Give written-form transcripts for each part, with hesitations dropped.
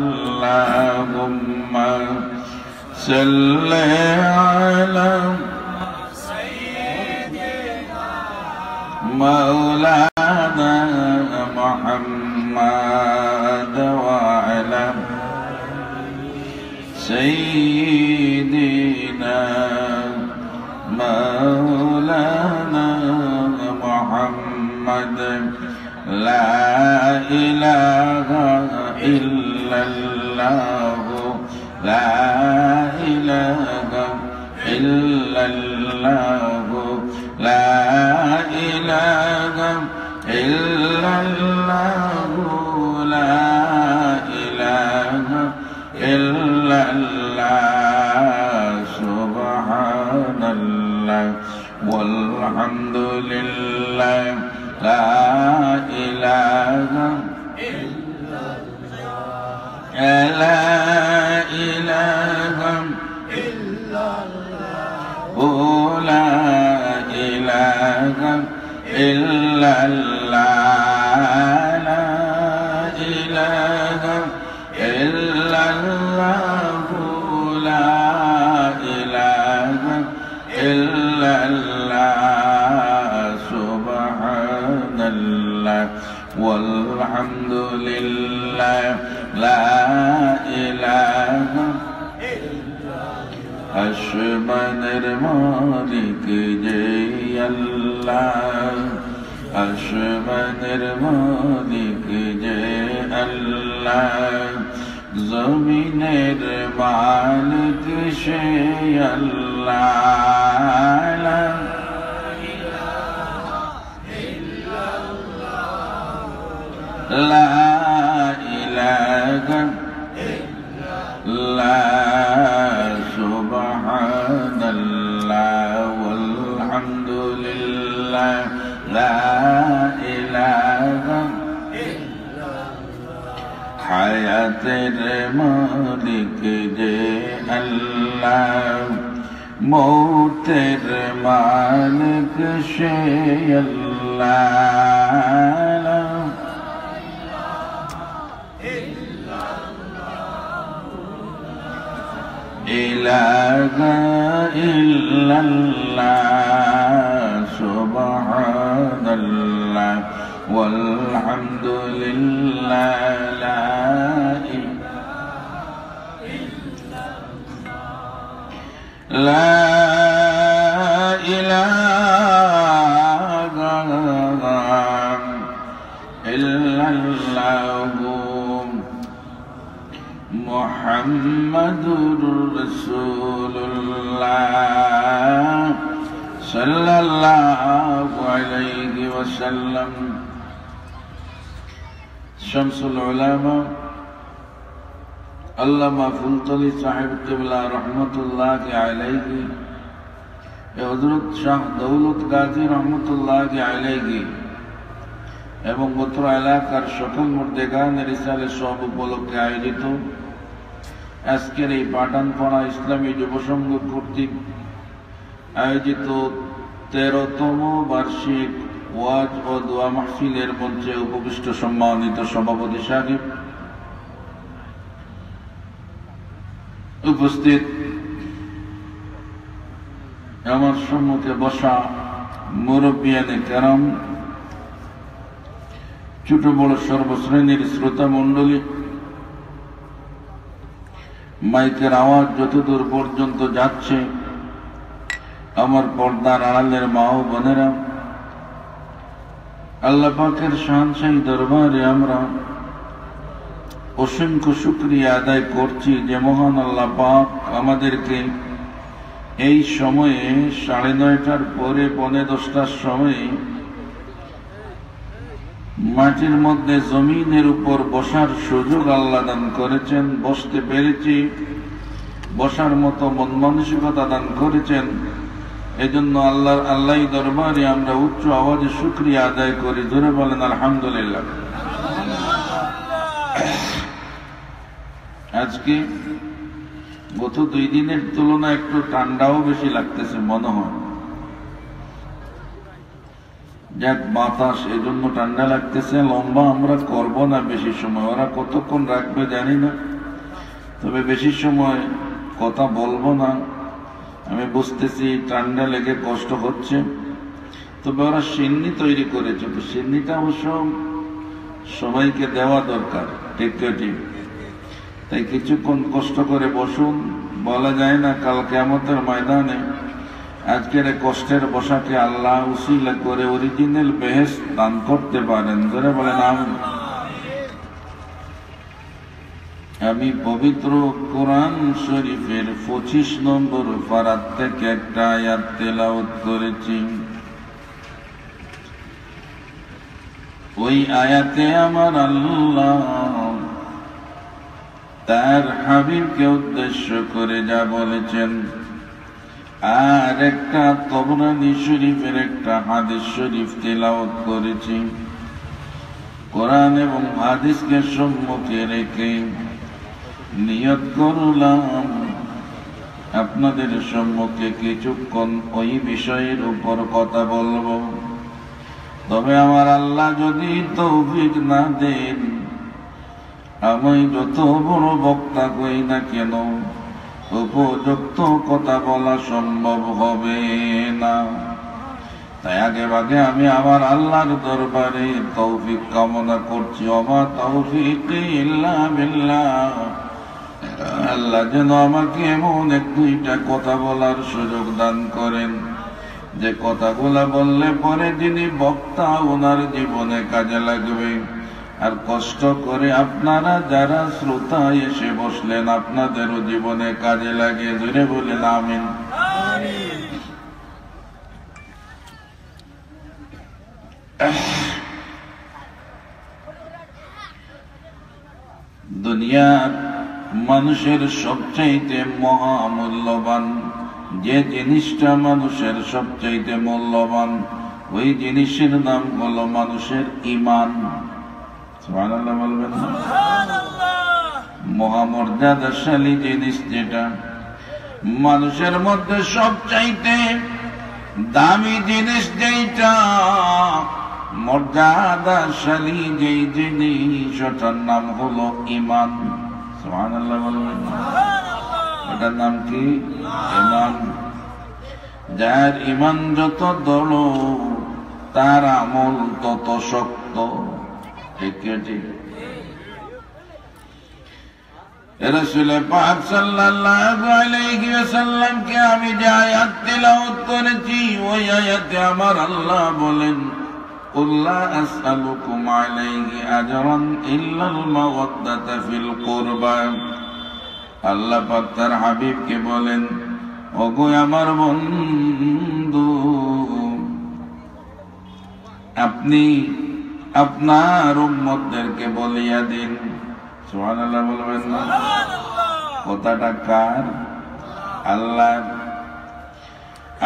اللهم صل على مولانا محمد وعلى سيدنا مولانا محمد لا إله إلا الله لا إله إلا الله لا إله إلا الله لا إله إلا الله سبحان الله والحمد لله لا إله إلا الله لا إله إلا الله لا إله إلا الله لا إله إلا الله لا إله إلا الله سبحان الله والحمد لله لا إله إلا الله আসমানের মালিক যে আল্লাহ আসমানের মালিক যে আল্লাহ জমিনের মালিক সে আল্লাহ লা ইলাহা ইল্লাল্লাহ লা ইলাহা ইল্লাল্লাহ সুবহানাল্লাহ ওয়ালহামদুলিল্লাহ লা ইলাহা হায়াতের মালিক যে আল্লাহ মৌতের মালিক সে আল্লাহ ইলাহা ইল্লাল্লাহ সুবহানাল্লাহ walhamdulillah la ilaha illallah Muhammadur Rasulullah sallallahu alaihi wasallam Shamsul Ulama আল্লামা ফুলতলি সাহেব কিবলা রহমতুল্লাহি আলাইহি হযরত শাহ দৌলত গাজী রহমতুল্লাহি আলাইহি এবং গোত্র এলাকার সকল মুর্দেগানের ইসালে সব উপলক্ষে আয়োজিত আজকের এই পাঠানপাড়া ইসলামী যুব সংঘ কর্তৃক আয়োজিত 13তম বার্ষিক ওয়াজ ও দোয়া মাহফিলের মঞ্চে উপবিষ্ট সম্মানিত সভাপতি সাহেব, উপস্থিত আমার সম্মুখে বসা মুরব্বিয়ানে কেরাম, ছোট বড় সর্বশ্রেণীর শ্রোতা মণ্ডলী, মাইকের আওয়াজ যতদূর পর্যন্ত যাচ্ছে আমার পর্দার আড়ালের মা ও বোনেরা, আল্লাহ পাকের শাহী দরবারে আমরা অসংখ্য শুকরিয়া আদায় করছি যে মহান আল্লাহ পাক আমাদেরকে এই সময়ে 9:30টার পরে 9:45টার সময়ে মাটির মধ্যে জমিনের উপর বসার সুযোগ আল্লাহ দান করেছেন, বসতে পেরেছি, বসার মতো মন মানসিকতা দান করেছেন। এজন্য আল্লাহ দরবারে আমরা উচ্চ আওয়াজে শুকরিয়া আদায় করি। জোরে বলেন আলহামদুলিল্লাহ। আজকে গত 2 দিনের তুলনায় একটু ঠান্ডাও বেশি লাগতেছে মনে হয়। যাক বাতাস, এই জন্য ঠান্ডা লাগতেছে। লম্বা আমরা করব না বেশি সময়, ওরা কতক্ষণ রাখবে জানি না, তবে বেশি সময় কথা বলবো না। আমি বুঝতেছি ঠান্ডা লেগে কষ্ট হচ্ছে, তবে ওরা সিন্নি তৈরি করেছে, তো সিন্নিটা অবশ্য সবাইকে দেওয়া দরকার, ঠিক ঠিক। তাই কিছুক্ষণ কষ্ট করে বসুন, বলা যায় না কাল কিয়ামতের ময়দানে আজকের কষ্টের বসাকে আল্লাহ উসিলা করে অরিজিনাল বেহেশত দান করতে পারেন। যারা বলেন আমিন। আমি পবিত্র কোরআন শরীফের 25 নম্বর পারা থেকে একটা আয়াত তেলাওয়াত করেছি। ওই আয়াতে আমার আল্লাহ তার হাবিবকে উদ্দেশ্য করে যা বলেছেন, আর একটা তবরানী শরীফের একটা হাদিস শরীফ তেলাওয়াত করেছি। কোরআন এবং হাদিসকে সম্মুখে রেখে নিয়ত করলাম আপনাদের সম্মুখে কিছুক্ষণ ওই বিষয়ের উপর কথা বলবো। তবে আমার আল্লাহ যদি তৌফিক না দেন, আমি যত বড় বক্তা কই না কেন উপযুক্ত কথা বলা সম্ভব হবে না। তাই আগে ভাগে আমি আমার আল্লাহর দরবারে তৌফিক কামনা করছি। ওমা তৌফিক ইল্লা বিল্লাহ। আল্লাহ যেন আমাকে এমন এক দুইটা কথা বলার সুযোগ দান করেন, যে কথাগুলা বললে পরে যিনি বক্তা ওনার জীবনে কাজে লাগবে। আর কষ্ট করে আপনারা যারা শ্রোতা এসে বসলেন, আপনাদেরও জীবনে কাজে লাগে। জোরে বলেন আমিন। দুনিয়ার মানুষের সবচাইতে মহামূল্যবান যে জিনিসটা মানুষের সবচাইতে মূল্যবান, ওই জিনিসের নাম হলো মানুষের ঈমান। সুবহানাল্লাহ বলবেন। মহামর্যাদাশালী জিনিস যেটা, মানুষের মধ্যে সবচাইতে দামি জিনিস যেটা, মর্যাদাশালী যেই জিনিস, ওটার নাম হলো ঈমান। সুবহানাল্লাহ বলবেন। ওটার নাম কি? ঈমান। যার ঈমান যত দৃঢ়, তার আমল তত শক্ত। ঠিক ঠিক। রাসূল পাক সাল্লাল্লাহু আলাইহি ওয়াসাল্লামকে আমি যে আয়াত তেলাওয়াত করেছি, ওই আয়াতে আমার আল্লাহ বলেন, কুল লা আসআলুকুম আলাইহি আজরান ইল্লাল মাওয়াদ্দাতা ফিল কুরবা। আল্লাহ পাক তার হাবিবকে বলেন, ওগো আমার বন্ধু, আপনি আপনার উম্মতদেরকে বলিয়া দিন। সুবহানাল্লাহ বলবেন না? কথাটা কার? আল্লাহ।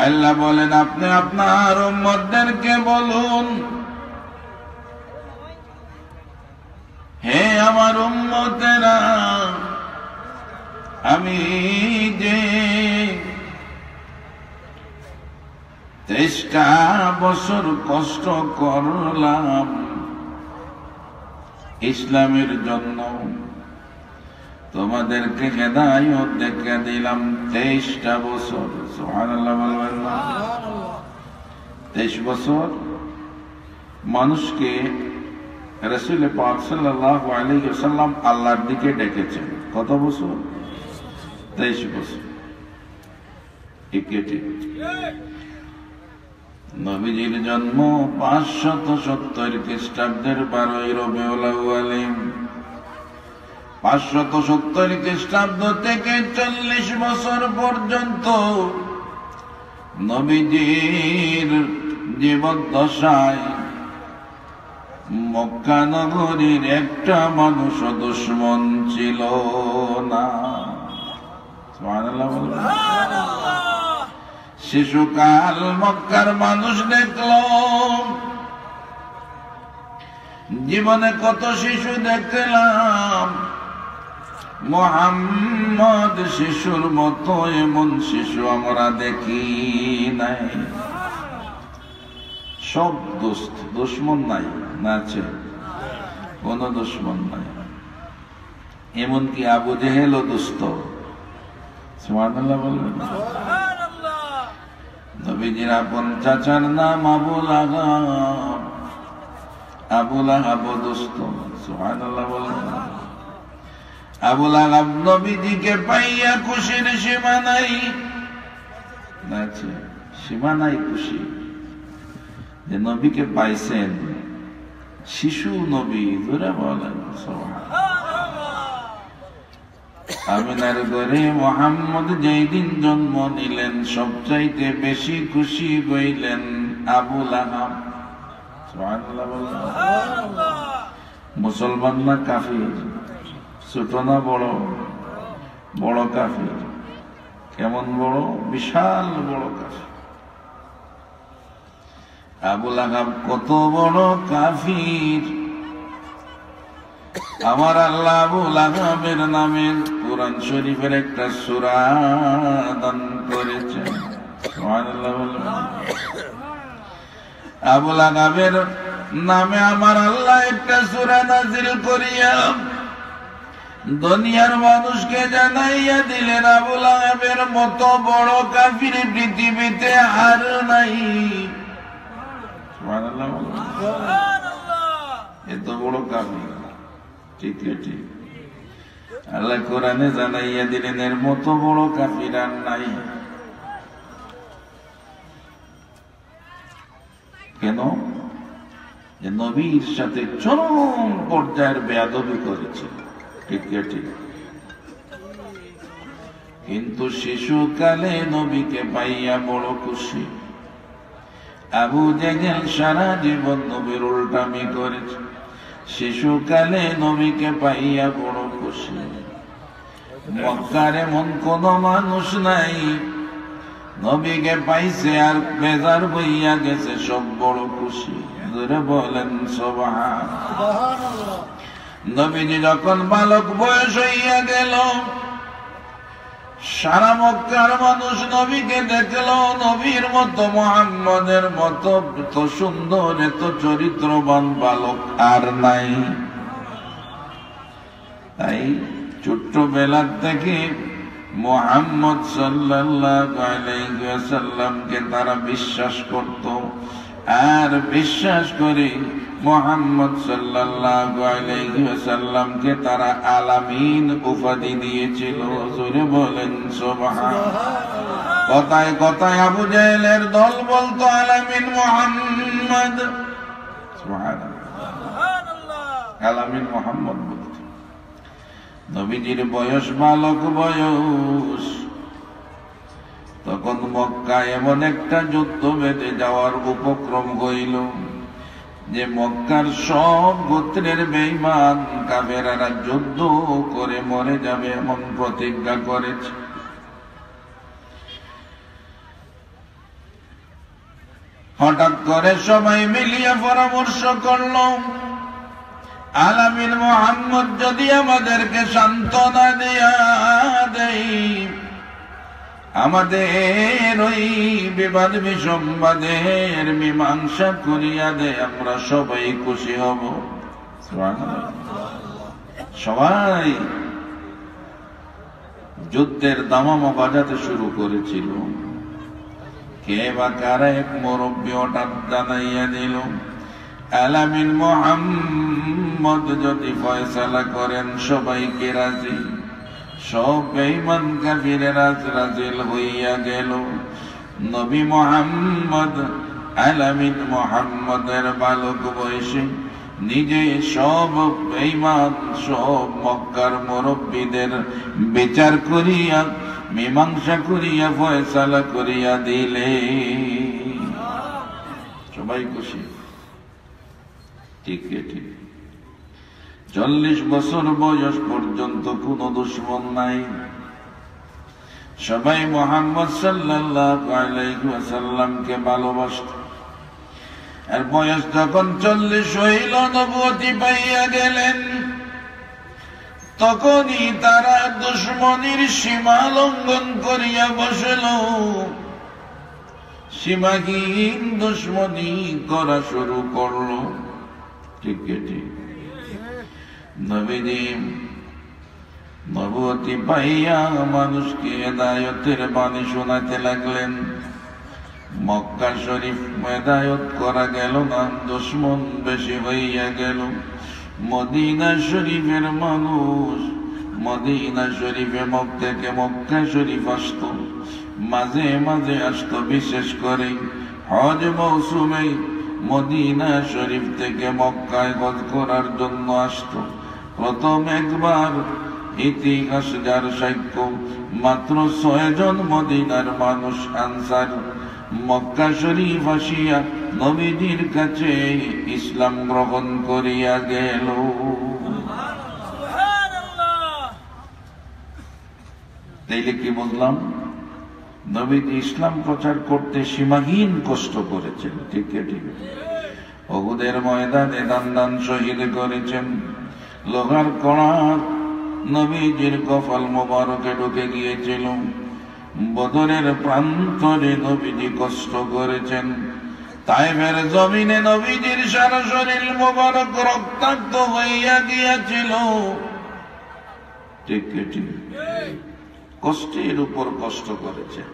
আল্লাহ বলেন, আপনি আপনার উম্মতদেরকে বলুন, হে আমার উম্মতেরা, আমি যে 23টা বছর কষ্ট করলাম ইসলামের জন্য, তোমাদেরকে হেদায়েত দেখে দিলাম 23টা বছর। সুবহানাল্লাহ বলবেন না? 23 বছর মানুষকে রাসূল পাক সাল্লাল্লাহু আলাইহি ওয়াসাল্লাম আল্লাহর দিকে ডেকেছেন। কত বছর? 23 বছর। ঠিক ঠিক। নবীজির জন্ম 570 খ্রিস্টাব্দের 12 রবিউল আউয়াল। 570 খ্রিস্টাব্দ থেকে 40 বছর পর্যন্ত নবীজির জীবদ্দশায় মক্কা নগরীর একটা মানুষ দুশমন ছিল না। সুবহানাল্লাহ বলবেন। শিশুকাল মক্কার মানুষ দেখল, জীবনে কত শিশু দেখলাম, মুহাম্মদ শিশুর মতো এমন শিশু আমরা দেখি নাই। সব দোস্ত, দুশ্মন নাই, না আছে? কোন দুশ্মন নাই। এমনকি আবু জেহেলও দুষ্ট। সুবহানাল্লাহ বলবেন। নবীজির আপন চাচার নাম আবুল আহাব, আবুল আহাব দুষ্ট। সুবহানাল্লাহ বলবেন। আবুল আহাব নবীজিকে পাইয়া খুশির সীমা নাই, না আছে? সীমা নাই খুশি যে নবীকে পাইছেন। শিশু নবী, ধরে বলেন আমিনার ঘরে মুহাম্মদ যেই দিন জন্ম নিলেন সবচাইতে বেশি খুশি হইলেন আবুল আহাব। সুবহানাল্লাহ বলেন। মুসলমান না কাফির? ছোট না বড়? বড় কাফির। কেমন বড়? বিশাল বড় কাফির। আবুল আহাব কত বড় কাফির! আমার আল্লাহ আবুল আহাবের নামে কুরআন শরীফের একটা সূরা দান করেছেন। সুবহানাল্লাহ বলবেন। আবুল আহাবের নামে আমার আল্লাহ একটা সূরা নাযিল করিয়া দুনিয়ার মানুষকে জানাইয়া দিলেন আবুল আহাবের মতো বড় কাফির পৃথিবীতে আর নাই। সুবহানাল্লাহ বলবেন। এত বড় কাফির, ঠিক ঠিক। আল্লাহ কোরআনে জানাইয়া দিলেন এর মতো বড় কাফির আর নাই। কেন? যে নবীর সাথে চরম পর্যায়ের বেয়াদবি করেছিল, ঠিক ঠিক। কিন্তু শিশুকালে নবীকে পাইয়া বড় খুশি। আবু জেহেল সারা জীবন নবীর উল্টামি করেছে, শিশুকালে নবীকে পাইয়া বড় খুশি। মক্কার এমন কোন মানুষ নাই নবীকে পাইছে আর বেজার হইয়া গেছে, সব বড় খুশি। ধরে বলেন সুবহানাল্লাহ। নবীজি যখন বালক বয়স হইয়া গেল সারা মক্কার মানুষ নবীকে দেখল, নবীর মতো মুহাম্মদের মতো এত সুন্দর এত চরিত্রবান বালক আর নাই। তাই ছোট্টবেলা থেকে মুহাম্মদ সাল্লাল্লাহু আলাইহি ওয়াসাল্লামকে তারা বিশ্বাস করত, আর বিশ্বাস করে মুহাম্মদ সাল্লাল্লাহু আলাইহি ওয়াসাল্লামকে তারা আলামিন উপাধি দিয়েছিল। জোরে বলেন সুবহানাল্লাহ। কথায় কথায় আবু জেহেলের দল বলতো আলামিন মুহাম্মদ। সুবহানাল্লাহ। আলামিন মুহাম্মদ বলতো। নবীজির বয়স বালক বয়স, তখন মক্কায় এমন একটা যুদ্ধ বেঁধে যাওয়ার উপক্রম হইল যে মক্কার সব গোত্রের বেঈমান কাফেররা যুদ্ধ করে মরে যাবে এমন প্রতিজ্ঞা করেছে। হঠাৎ করে সবাই মিলিয়ে পরামর্শ করল, আলামিন মুহাম্মদ যদি আমাদেরকে সান্ত্বনা দিয়া দেয়, আমাদের ওই বিবাদ বিসম্বাদের মীমাংসা করিয়া দে, আমরা সবাই খুশি হব। সবাই যুদ্ধের দামামা বাজাতে শুরু করেছিল। কে বা কারা এক মুরব্বী হঠাৎ জানাইয়া দিল, আলামিন মুহাম্মদ যদি ফয়সালা করেন সবাইকে রাজি। সব বেঈমান কাফিরেরা রাজিল হইয়া গেল। নবী মুহাম্মদ আলামিন মুহাম্মদের বালক বয়সে নিজে সব বেঈমান সব মক্কার মুরব্বীদের বিচার করিয়া মীমাংসা করিয়া ফয়সালা করিয়া দিলে। সবাই খুশি, ঠিক ঠিক। 40 বছর বয়স পর্যন্ত কোন দুশমন নাই, সবাই মুহাম্মদ সাল্লাল্লাহু আলাইহি ওয়াসাল্লামকে ভালোবাসত। আর বয়স যখন 40 হইল, নবুয়তি পাইয়া গেলেন, তখনই তারা দুশমনির সীমা লঙ্ঘন করিয়া বসল। সীমাহীন দুশ্মনী করা শুরু করলো। ঠিক ঠিক। নবীজি নবুয়তি পাইয়া মানুষকে হেদায়েতের বাণী শোনাতে লাগলেন। মক্কা শরীফ হেদায়েত করা গেল না, দুশমন বেশি হইয়া গেল। মদিনা শরীফের মানুষ মদিনা শরীফে থেকে মক্কা শরীফ আসতো, মাঝে মাঝে আসতো, বিশেষ করে হজ মৌসুমে মদিনা শরীফ থেকে মক্কায় হজ করার জন্য আসতো। প্রথম একবার ইতিহাস যার সাক্ষ্য, মাত্র 6 জন মদিনার মানুষ আনসার মক্কা শরীফ আসিয়া নবীজির কাছে ইসলাম গ্রহণ করিয়া গেল। তাইলে কি বললাম? নবীজি ইসলাম প্রচার করতে সীমাহীন কষ্ট করেছেন। ঠিক ঠিক। উহুদের ময়দানে দান শহীদ করেছেন। লোহার কড়া নবীজির কপাল মোবারকে ঢুকে গিয়েছিল। বদরের প্রান্তরে নবীজি কষ্ট করেছেন। তায়েফের জমিনে নবীজির সারা শরীর মোবারক রক্তাক্ত হইয়া গিয়েছিল। ঠিক ঠিক। কষ্টের উপর কষ্ট করেছেন।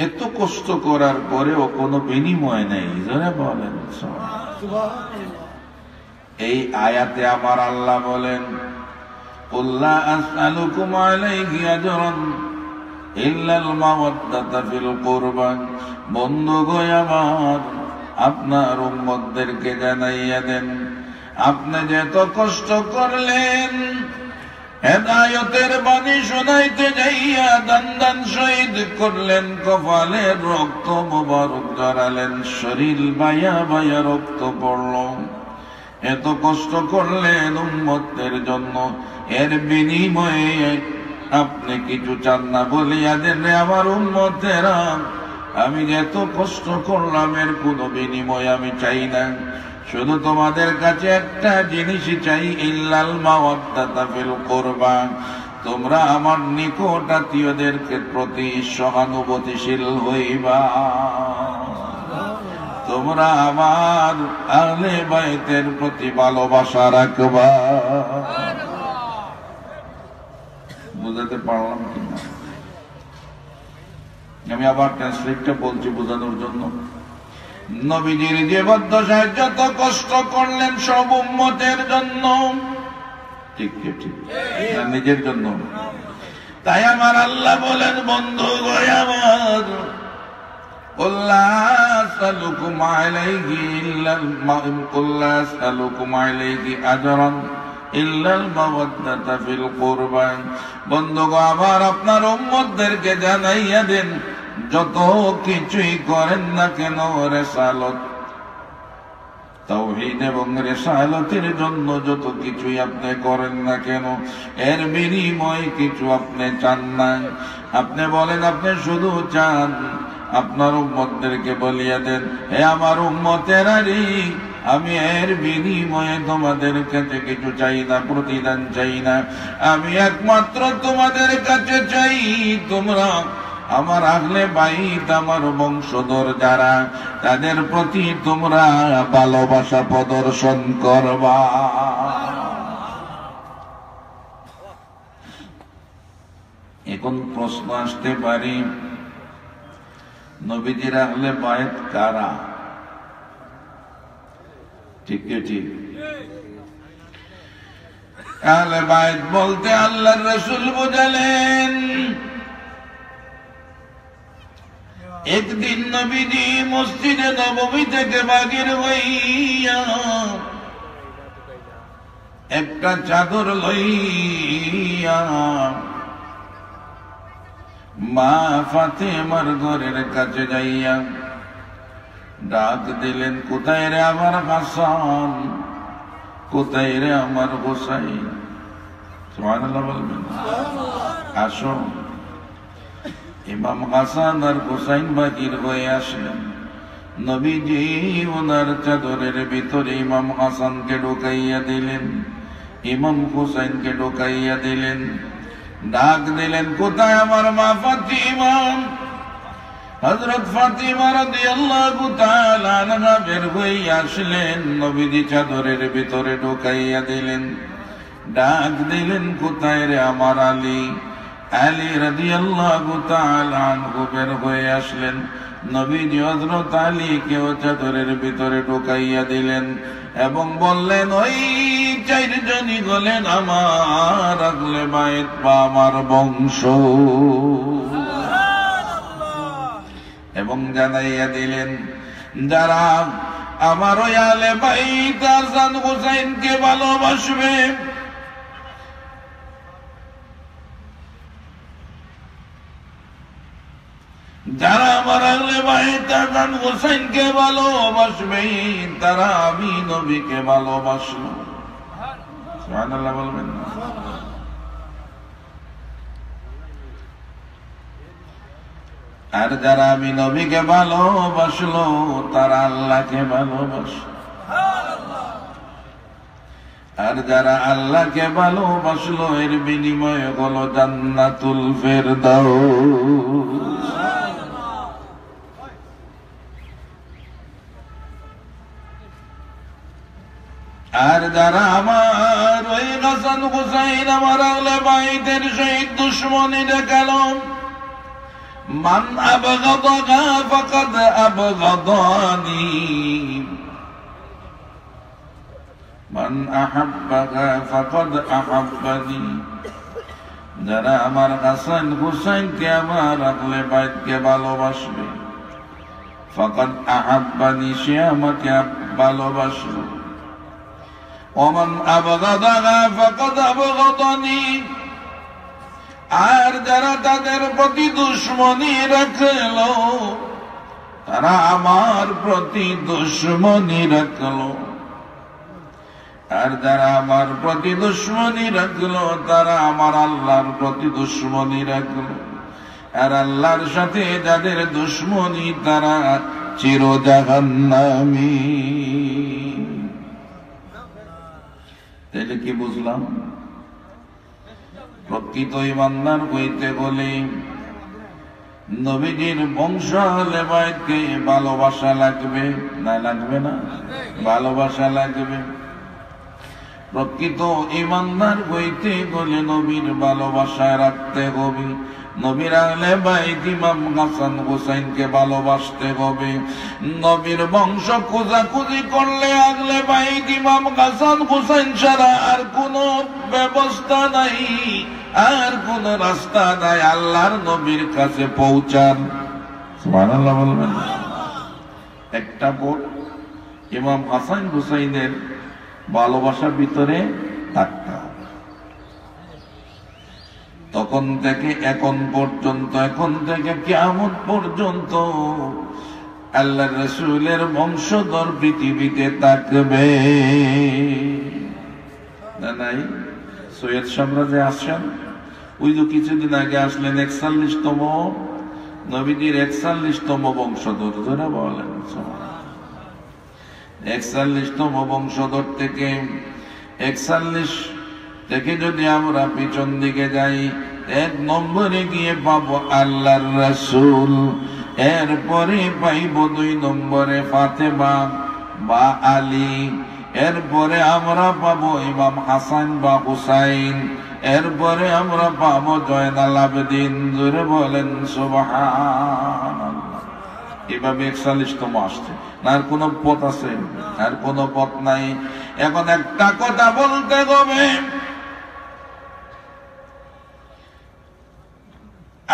এত কষ্ট করার পরেও কোনো বিনিময় নেই। যারা বলেন এই আয়াতে আমার আল্লাহ বলেন, কুল্লা আসআলুকুম আলাইহি আজরান ইল্লাল মাওয়াদ্দাতা ফিল কুরবা। বন্ধুগো আমার, আপনার উম্মতদেরকে জানাইয়া দেন, আপনি যে এত কষ্ট করলেন, হেদায়েতের বাণী শোনাইতে যাইয়া দান শহীদ করলেন, কপালের রক্ত মোবারক জড়ালেন, শরীর বায়া বায়া রক্ত পড়ল, এত কষ্ট করলেন উম্মতের জন্য, এর বিনিময়ে আপনি কিছু চান না? বলিয়া দেন রে আমার উম্মতেরা, আমি যে এত কষ্ট করলাম এর কোনো বিনিময় আমি চাই না। শুধু তোমাদের কাছে একটা জিনিসই চাই, ইল্লাল মাওয়াদ্দাতা ফিল কুরবা। তোমরা আমার নিকট আত্মীয়দের প্রতি সহানুভূতিশীল হইবা, তোমরা আমার আহলে বাইতের প্রতি ভালোবাসা রাখবা। বুঝাতে পারলাম কিনা? আমি আবার ট্রান্সলেটটা বলছি বোঝানোর জন্য। নবীজির জীবদ্দশায় যত কষ্ট করলেন সব উম্মতের জন্য। ঠিক ঠিক। নিজের জন্য। তাই আমার আল্লাহ বলেন, বন্ধু গো আমার, কুল্লা আসআলুকুম আলাইহি আজরান ইল্লাল মাওয়াদ্দাতা ফিল কুরবা। বন্ধু গো আমার, আপনার উম্মতদেরকে জানাইয়া দেন, যত কিছুই করেন না কেন, রিসালাত তাওহীদ এবং রিসালাতের জন্য যত কিছুই আপনি করেন না কেন, এর বিনিময় কিছু আপনি চান না। আপনি বলেন আপনি শুধু চান, আপনার উম্মতদেরকে বলিয়া দেন, হে আমার উম্মতেরা রে, আমি এর বিনিময়ে তোমাদের কাছে কিছু চাই না, প্রতিদান চাই না। আমি একমাত্র তোমাদের কাছে চাই, তোমরা আমার আহলে বাইত, আমার বংশধর যারা, তাদের প্রতি তোমরা ভালোবাসা প্রদর্শন করবা। এখন প্রশ্ন আসতে পারে, নবীজির আহলে বাইত কারা? ঠিক ঠিক। আহলে বাইত বলতে আল্লাহর রাসূল বুঝালেন, একদিন নবীজি মসজিদে নববী থেকে বাগির হইয়া একটা চাদর লইয়া মা ফাতেমার ঘরের কাছে যাইয়া ডাক দিলেন, কোথায় রে আমার হাসান, কোথায় রে আমার হোসাইন? সুবহানাল্লাহ বলবেন। আসো। ইমাম হাসান আর হোসাইন বাগির হয়ে আসলেন। নবীজি ওনার চাদরের ভিতরে ইমাম হাসানকে ঢুকাইয়া দিলেন, ইমাম হোসাইনকে ঢুকাইয়া দিলেন। ডাক দিলেন, কোথায় আমার মা ফাতিমা? হযরত ফাতিমা রাদিয়াল্লাহু তাআলা আনহা বের হয়ে আসলেন, নবীজি চাদরের ভিতরে ঢুকাইয়া দিলেন। ডাক দিলেন, কোথায় রে আমার আলী? আলী রাদিয়াল্লাহু তাআলা আনহু বের হয়ে আসলেন, নবীজি হযরত আলীকেও চাদরের ভিতরে ঢুকাইয়া দিলেন এবং বললেন, ওই চারজনই হলেন আমার আহলে বাইত বা আমার বংশ। এবং জানাইয়া দিলেন, যারা আমার ওই আহলে বাইত হাসান হুসাইনকে ভালোবাসবে, যারা আমার আহলে বাইত হাসান হুসাইনকে ভালোবাসবে, তারা আমি নবীকে ভালোবাসবো। সুবহানাল্লাহ বলবেন না? আর যারা আমি নবীকে ভালোবাসলো, তারা আল্লাহকে ভালোবাসলো। আর যারা আল্লাহকে ভালোবাসলো, এর বিনিময়ে হলো জান্নাতুল ফেরদাউস। আর যারা আমার ওই হাসান হুসাইন আমার আহলে বাইতের শহীদ দুশমনী দেখালো, মান আবগাদা ফাকাদ আবগাদানি, মান আহাব্বাকা ফাকাদ আহাব্বানি। যারা আমার হাসান হুসাইনকে আমার আহলে বাইতকে ভালোবাসবে, ফাকাদ আহাব্বানি, সে আমাকে ভালোবাসবে। ওমান আবগাদা ফাকাদ আবগাদানি। আর যারা তাদের প্রতি দুশমনী রাখলো, তারা আমার প্রতি দুশমনী রাখলো। আর যারা আমার প্রতি দুশমনী রাখলো, তারা আমার আল্লাহর প্রতি দুশমনী রাখলো। আর আল্লাহর সাথে যাদের দুশমনী, তারা চির জাহান্নামী। তাহলে কি বুঝলাম? প্রকৃত ঈমানদার হইতে হলে নবীজির বংশ আহলে বাইতকে ভালোবাসা লাগবে, না লাগবে না? ভালোবাসা লাগবে। প্রকৃত ঈমানদার হইতে হলে নবীর ভালোবাসা রাখতে হবে। নবীর আহলে বাইত ইমাম হাসান হুসাইনকে ভালোবাসতে হবে। নবীর বংশ খোঁজাখুঁজি করলে আহলে বাইত ইমাম হাসান হুসাইন ছাড়া আর কোন ব্যবস্থা নাই, আর কোন রাস্তা নাই আল্লাহর নবীর কাছে পৌঁছার। সুবহানাল্লাহ বলবেন? একটা ভোট ইমাম হাসান হুসাইনের ভালোবাসার ভিতরে থাকতে হবে। তখন থেকে এখন পর্যন্ত, এখন থেকে কিয়ামত পর্যন্ত আল্লাহর রাসূলের বংশধর পৃথিবীতে থাকবে না? নাই? সৈয়দ সাম্রাজ্যে আসেন, ওই যে কিছুদিন আগে আসলেন ৪১তম নবীজির ৪১তম বংশধর, ধরে বলেন ৪১তম বংশধর থেকে ৪১ থেকে যদি আমরা পিছন দিকে যাই, ১ নম্বরে গিয়ে পাবো আল্লাহর রাসূল, এরপরে পাইব ২ নম্বরে ফাতেমা বা আলী, এরপরে আমরা পাবো ইমাম হাসান বা হুসাইন, এরপরে আমরা পাবো জয়নাল আবেদিন। জোরে বলেন সুবহানাল্লাহ। এভাবে ৪১তম আসছে না? আর কোন পথ আছে? আর কোন পথ নাই। এখন একটা কথা বলতে হবে,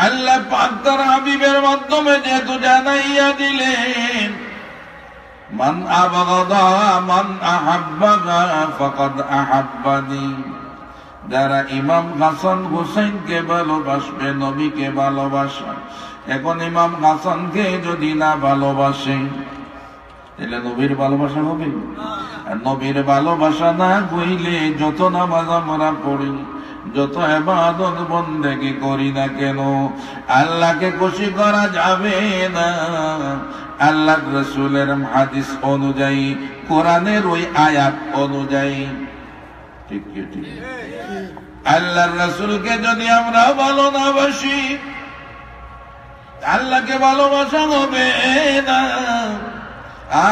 আল্লাহ পাক তার হাবিবের মাধ্যমে যেহেতু জানাইয়া দিলেন, মান আবগাদা মান আহাব্বাকা ফাকাদ আহাব্বানি। যারা ইমাম হাসান হুসাইনকে ভালোবাসবে, নবীকে ভালোবাসে। এখন ইমাম হাসানকে যদি না ভালোবাসে, তাহলে নবীর ভালোবাসা হবে? আর নবীর ভালোবাসা না হইলে যত নামাজ আমরা পড়ি, যত ইবাদত বন্দেগী করি না কেন, আল্লাহকে খুশি করা যাবে না। আল্লাহর রাসূলের হাদিস অনুযায়ী, কোরআনের ওই আয়াত অনুযায়ী ঠিক কি ঠিক? আল্লাহর রাসূলকে যদি আমরা ভালো না বাসি, আল্লাহকে ভালোবাসা হবে না।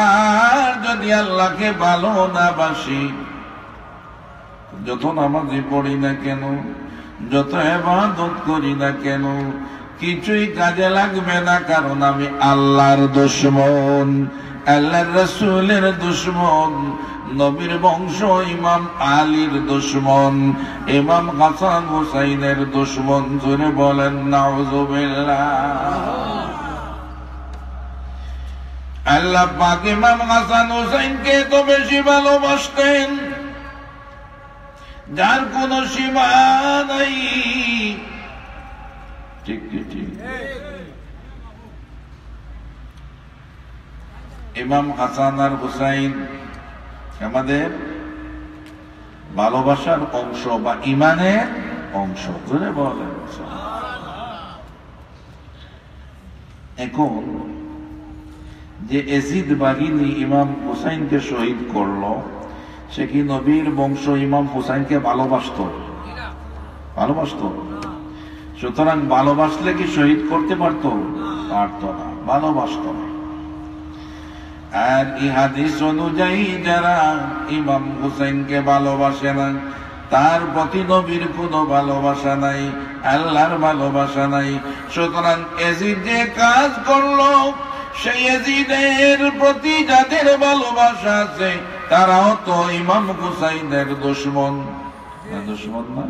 আর যদি আল্লাহকে ভালো না বাসি, যত নামাজি পড়ি না কেন, যত ইবাদত করি না কেন, কিছুই কাজে লাগবে না, কারণ আমি আল্লাহর দুশমন, আল্লাহর রাসূলের দুশমন, নবীর বংশ ইমাম আলীর দুশমন, ইমাম হাসান হুসাইনের দুশমন। জোরে বলেন নাউযুবিল্লাহ। আল্লাহ পাক ইমাম হাসান হুসাইনকে তো বেশি ভালোবাসতেন, যার কোন সীমা নাই। ঠিক ঠিক। ইমাম হাসান আর হুসাইন আমাদের ভালোবাসার অংশ বা ইমানের অংশ। ধরে বলেন। এখন যে এজিদ বাহিনী ইমাম হুসাইনকে শহীদ করলো, সে কি নবীর বংশ ইমাম হুসাইনকে ভালোবাসত? ভালোবাসত? সুতরাং ভালোবাসলে কি শহীদ করতে পারত? পারত না, ভালোবাসত না। আর এই হাদিস অনুযায়ী যারা ইমাম হুসাইনকে ভালোবাসে না, তার প্রতি নবীর কোনো ভালোবাসা নাই, আল্লাহর ভালোবাসা নাই। সুতরাং এজিদ যে কাজ করলো, সেই এজিদের প্রতি যাদের ভালোবাসা আছে, তারাও তো ইমাম হুসাইনের দুশমন। দুশমন না?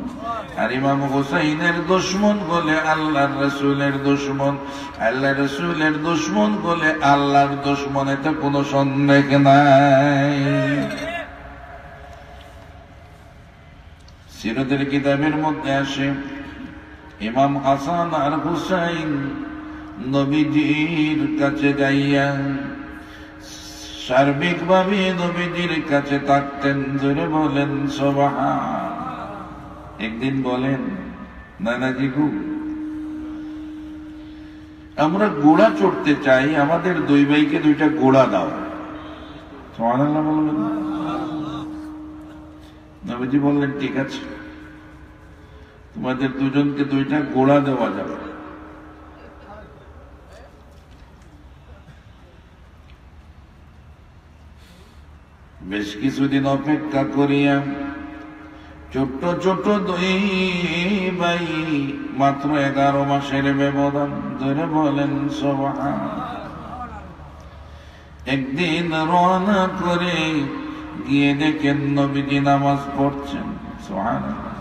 আর ইমাম হুসাইনের দুশমন বলে আল্লাহর রাসূলের দুশমন, আল্লাহর রাসূলের দুশমন বলে আল্লাহর দুশমন, এতে কোনো সন্দেহ নাই। সিরাতের কিতাবের মধ্যে আসে, ইমাম হাসান আর হুসাইন নবীজির কাছে যাইয়া সার্বিকভাবে নবীজির কাছে থাকতেন। জোরে বলেন সুবহান। একদিন বলেন, নানাজি গো, আমরা ঘোড়া চড়তে চাই, আমাদের দুই ভাইকে দুইটা ঘোড়া দাও। সুবহানাল্লাহ বলবেন। নবীজি বললেন, ঠিক আছে, তোমাদের দুজনকে দুইটা ঘোড়া দেওয়া যাবে। বেশ কিছুদিন অপেক্ষা করিয়া ছোট্ট ছোট্ট দুই ভাই, মাত্র 11 মাসের ব্যবধান। ধরে বলেন সুবহান। একদিন রওনা করে গিয়ে দেখেন নবীজি নামাজ পড়ছেন। সুবহানাল্লাহ।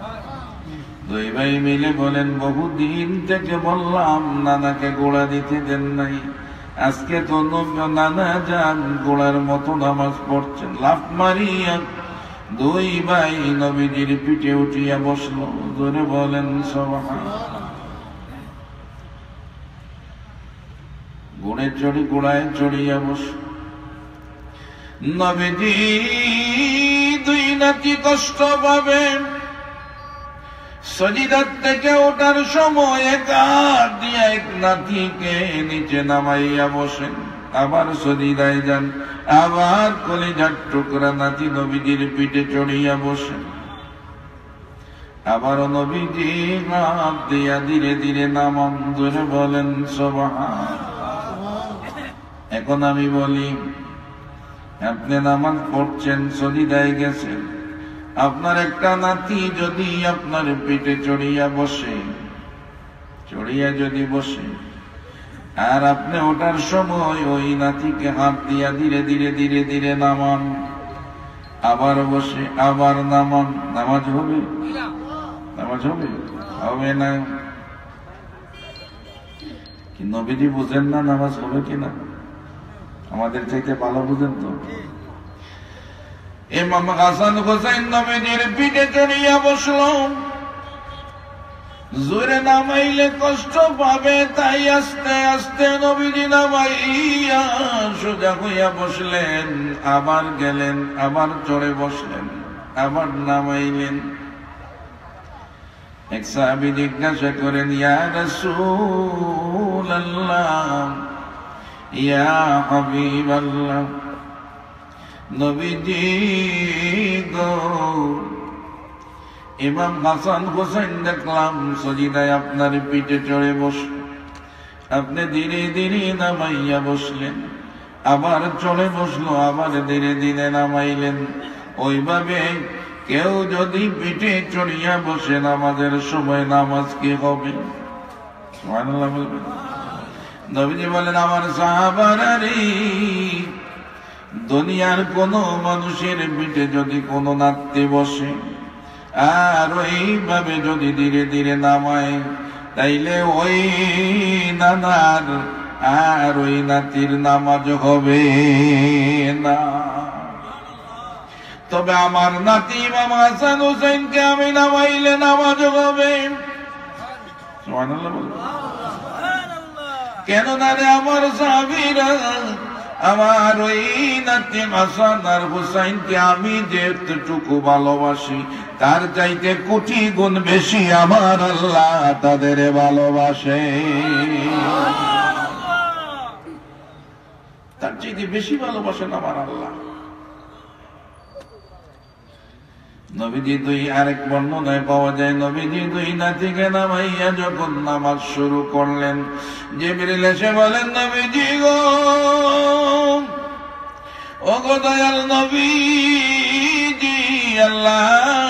দুই ভাই মিলে বলেন, বহুদিন থেকে বললাম নানাকে ঘোড়া দিতে দেন নাই, আজকে তো নানা যান ঘোড়ার মতো নামাজ পড়ছেন। লাফ মারিয়া দুই ভাই নবীজির পিঠে উঠিয়া বসলো। ধরে বলেন সুবহান। ঘোড়ায় চড়িয়া বস। নবীজি দুই নাতি কষ্ট পাবেন। সজিদার থেকে ওঠার সময় এক হাত দিয়া এক নাতিকে নিচে নামাইয়া বসেন, আবার সজিদায় যান, আবার কলিজার টুকরা নাতি নবীজির পিঠে চড়িয়া বসেন, আবার নবীজি হাত দিয়া ধীরে ধীরে নামান। ধরে বলেন সুবহান। এখন আমি বলি, আপনি নামাজ পড়ছেন, সজিদায় গেছেন, আপনার একটা নাতি যদি আপনার পিঠে চড়িয়া যদি বসে, আর আপনি ওঠার সময় ওই নাতিকে হাত দিয়া ধীরে ধীরে ধীরে ধীরে নামান, আবার বসে আবার নামান, নামাজ হবে? নামাজ হবে? হবে না। কি নবীজি বুঝেন না নামাজ হবে কিনা? আমাদের চাইতে ভালো বুঝেন তো। ইমাম হাসান হুসাইন নবীজির পিঠে চড়িয়া বসলো। জোরে নামাইলে কষ্ট পাবে, তাই আস্তে আস্তে নবীজি নামাইয়া সোজা হইয়া বসলেন, আবার গেলেন, আবার চড়ে বসলেন, আবার নামাইলেন। এক সাহাবী জিজ্ঞাসা করেন, ইয়া রাসূলুল্লাহ, ইয়া হাবিবাল্লাহ, নবীজি গো, ইমাম হাসান হোসেন দেখলাম সজিদায় আপনার পিঠে চড়ে বস, আপনি ধীরে ধীরে নামাইয়া বসলেন, আবার চড়ে বসলো, আবার ধীরে ধীরে নামাইলেন। ওইভাবে কেউ যদি পিঠে চড়িয়া বসে নামাজের সময়, নামাজ কি হবে? সুবহানাল্লাহ বলবেন। নবীজি বলেন, আমার সাহাবারা রে, দুনিয়ার কোন মানুষের পিঠে যদি কোনো নাতি বসে আর ওইভাবে যদি ধীরে ধীরে নামায়, তাইলে ওই নানার আর ওই নাতির নামাজ হবে না। তবে আমার নাতি ইমাম হাসান হোসেনকে আমি নামাইলে নামাজ হবে। সুবহানাল্লাহ বলবেন। কেন না রে আমার সাহাবীরা, আমার ওই নাতি হাসান আর হুসাইনকে আমি যেটুকু ভালোবাসি তার চাইতে কোটি গুণ বেশি আমার আল্লাহ তাদের ভালোবাসে, তার চাইতে বেশি ভালোবাসেন আমার আল্লাহ। নবীজি দুই, আরেক বর্ণনায় পাওয়া যায়, নবীজি দুই নাতিকে নামাইয়া যখন নামাজ শুরু করলেন, জিবরিল এসে বলেন, নবীজি গো, ও গো দয়াল নবীজি, আল্লাহ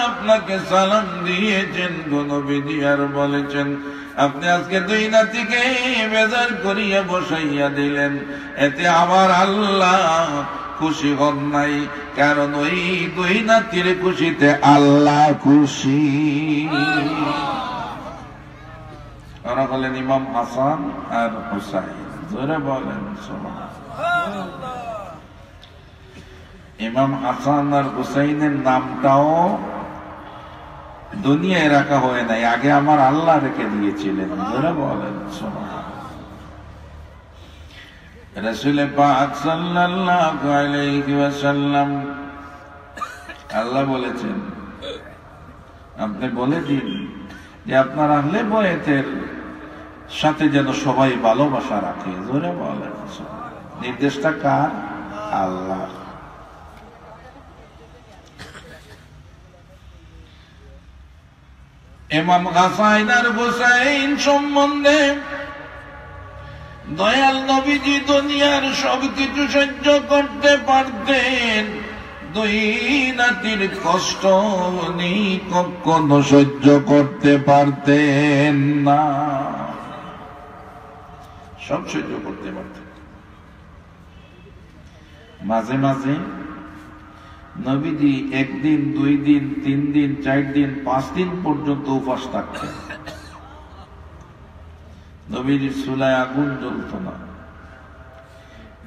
আপনাকে সালাম দিয়েছেন গো নবীজি, আর বলেছেন আপনি আজকে দুই নাতিকে বেজার করিয়া বসাইয়া দিলেন, এতে আমার আল্লাহ খুশি হন নাই, কারণ ওই দুই নাতির খুশিতে আল্লাহ খুশি। ওরা হলেন ইমাম হাসান আর হুসাইন। জোরে বলেন সুবহানাল্লাহ। ইমাম হাসান আর হুসাইনের নামটাও দুনিয়ায় রাখা হয় নাই, আগে আমার আল্লাহ রেখে দিয়েছিলেন। জোরে বলেন সুবহানাল্লাহ। রাসূল পাক সাল্লাল্লাহু আলাইহি ওয়াসাল্লাম আল্লাহ বলেছেন, আপনি বলে দিন যে আপনার আহলে বয়তের সাথে যেন সবাই ভালোবাসা রাখে। জোরে বলেন। নির্দেশটা কার? আল্লাহ। ইমাম হাসান আর হুসাইন সম্বন্ধে দয়াল নবীজি দুনিয়ার সবকিছু সহ্য করতে পারতেন, দুই নাতির কষ্ট উনি কখনো সহ্য করতে পারতেন না। সব সহ্য করতে পারতেন। মাঝে মাঝে নবীজি একদিন, দুই দিন, 3 দিন, 4 দিন, 5 দিন পর্যন্ত উপবাস থাকতেন। নবীজির চুলায় আগুন জ্বলত না,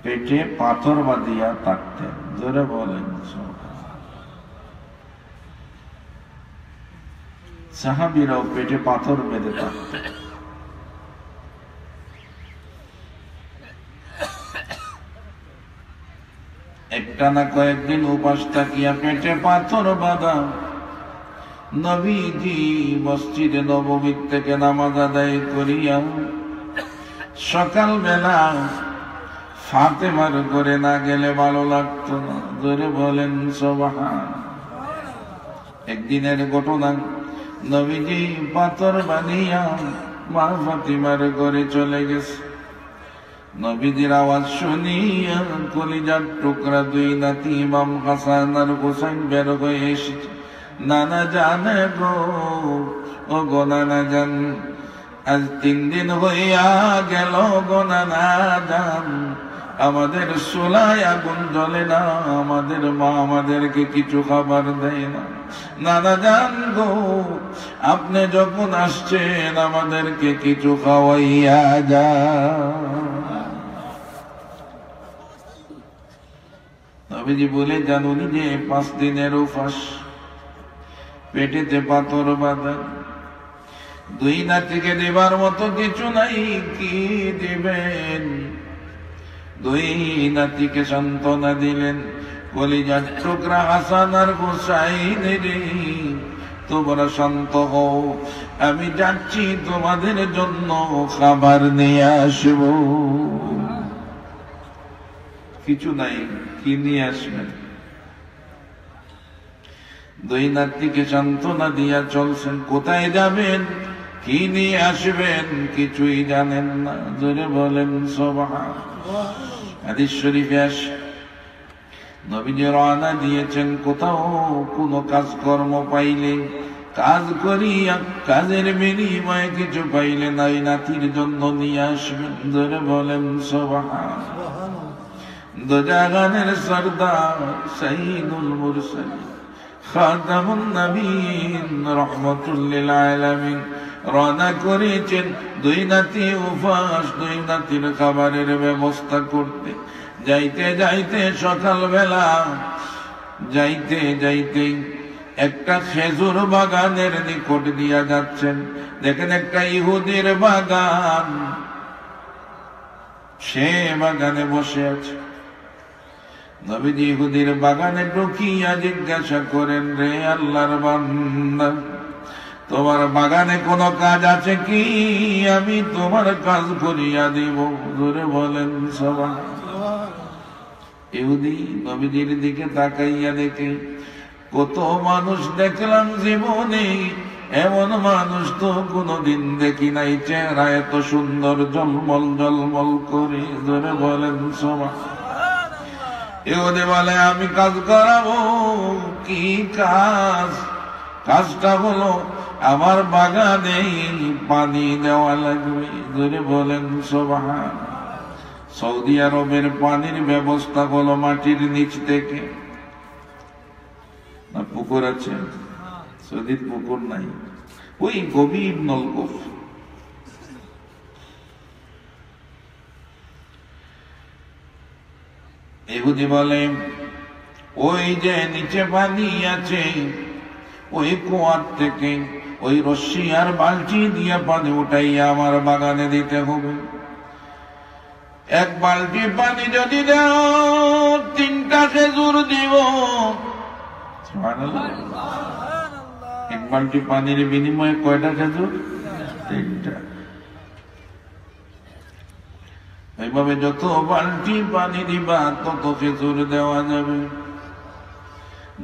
পেটে পাথর বাঁধিয়া থাকতেন। জোরে বলেন। সাহাবীরাও পেটে পাথর বেঁধে থাকতেন। একটানা কয়েকদিন উপাস থাকিয়া পেটে পাথর বাঁধা নবীজি মসজিদে নববী থেকে নামাজ আদায় করিয়া সকালবেলা ফাতেমার করে না গেলে ভালো লাগতো না। জোরে বলেন সুবহানাল্লাহ। একদিনের ঘটনা, নবীজি পাথর বাঁধিয়া মা ফাতিমার ঘরে চলে গেছে। নবীজির আওয়াজ শুনিয়া কলিজার টুকরা দুই নাতি ইমাম হাসান আর হুসাইন বের হয়ে এসেছে। নানা জানে গো, ও গো নানা জান, আজ 3 দিন হইয়া গেল গো নানা জান, আমাদের চুলায় আগুন জ্বলে না, আমাদের মা আমাদেরকে কিছু খাবার দেয় না। নানা জান গো, আপনি যখন আসছেন আমাদেরকে কিছু খাওয়াইয়া যান। নবীজি বলে, জানুনি যে 5 দিনের উপাস, পেটেতে পাথর বাঁধা, দুই নাতিকে দেবার মতো কিছু নাই, কি দিবেন? দুই নাতিকে সান্ত্বনা দিলেন, কলিজার টুকরা হাসান আর হুসাইন রে, তোমরা শান্ত হও, আমি যাচ্ছি তোমাদের জন্য খাবার নিয়ে আসব। কিছু নাই, কি নিয়ে আসবেন? দুই নাতিকে সান্ত্বনা দিয়া চলছেন। কোথায় যাবেন, কি নিয়ে আসবেন কিছুই জানেন না। জোরে বলেন সুবহানাল্লাহ। হাদিস শরীফে আসে নবীজি রওনা দিয়েছেন, কোথাও কোনো কাজকর্ম পাইলে কাজ করিয়া কাজের বিনিময়ে কিছু পাইলে নাই নাতির জন্য নিয়ে আসবেন। জোরে বলেন সুবহানাল্লাহ। দোজাহানের সরদার সাইয়্যিদুল মুরসালিন খাতামুন নবীন রাহমাতুল লিল আলামিন রওনা করেছেন দুই নাতি উপাস, দুই নাতির খাবারের ব্যবস্থা করতে। যাইতে যাইতে সকালবেলা যাইতে যাইতে একটা খেজুর বাগানের নিকট দিয়া যাচ্ছেন। দেখেন একটা ইহুদির বাগান, সে বাগানে বসে আছে। নবীজি ইহুদির বাগানে ঢুকিয়া জিজ্ঞাসা করেন, রে আল্লাহর বান্দা, তোমার বাগানে কোনো কাজ আছে কি? আমি তোমার কাজ করিয়া দিব। জোরে বলেন সুবহানাল্লাহ। ইহুদি নবীজির দিকে তাকাইয়া দেখে, কত মানুষ দেখলাম জীবনে, এমন মানুষ তো কোনদিন দেখি নাই, চেহারা এত সুন্দর জলমল জলমল করে। জোরে বলেন সুবহানাল্লাহ। ইহুদি বলে, আমি কাজ করাবো। কি কাজ? কাজটা হলো আমার বাগানে পানি দেওয়া লাগবে। জোরে বলেন সুবহানাল্লাহ। সৌদি আরবের পানির ব্যবস্থা হলো মাটির নিচ থেকে, না পুকুর আছে? সৌদির পুকুর নাই, ওই গভীর নলকূপ। ইহুদি বলে, ওই যে নিচে পানি আছে, ওই কুয়ার থেকে ওই রশ্মি আর বালতি দিয়ে পানি উঠাইয়া আমার বাগানে দিতে হবে। এক বালতি পানি যদি দাও, 3টা খেজুর দিব। এক বালতি পানির বিনিময়ে কয়টা খেজুর? 3টা। এইভাবে যত বালতি পানি দিবা তত খেজুর দেওয়া যাবে।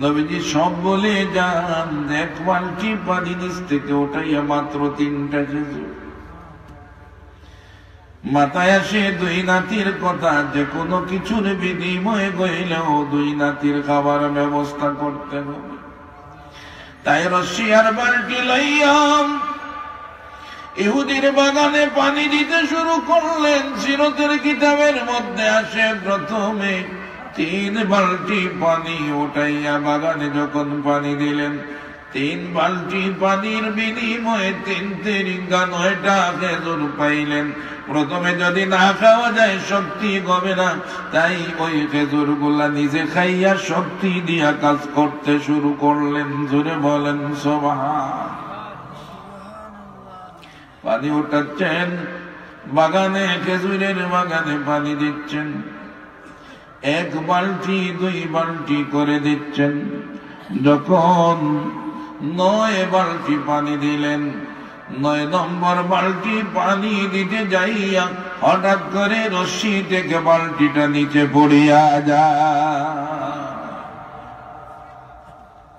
নবীজি সব বলে যান, এক বালতি পানি নিচ থেকে ওঠাইয়া মাত্র 3টা খেজুর। মাথায় আসে দুই নাতির কথা, যে কোনো কিছুর বিনিময়ে গইলেও দুই নাতির খাবার ব্যবস্থা করতে হবে। তাই রশ্মি আর বালতি লইয়া ইহুদির বাগানে পানি দিতে শুরু করলেন। সিরাতের কিতাবের মধ্যে আসে, প্রথমে 3 বালতি পানি উঠাইয়া বাগানে যখন পানি দিলেন, 3 বালতি পানির বিনিময়ে 3-9টা খেজুর পাইলেন। প্রথমে যদি না খাওয়া যায় শক্তি হবে না, তাই ওই খেজুর গুলা নিজে খাইয়া শক্তি দিয়া কাজ করতে শুরু করলেন। জোরে বলেন সুবহানাল্লাহ। পানি উঠাচ্ছেন বাগানে, খেজুরের বাগানে পানি দিচ্ছেন। 1 বালতি 2 বালতি করে দিচ্ছেন। যখন 9 বালতি পানি দিলেন, 9 নম্বর বালতি পানি দিতে যাইয়া হঠাৎ করে রশ্মি থেকে বালতিটা নিচে পড়িয়া যায়,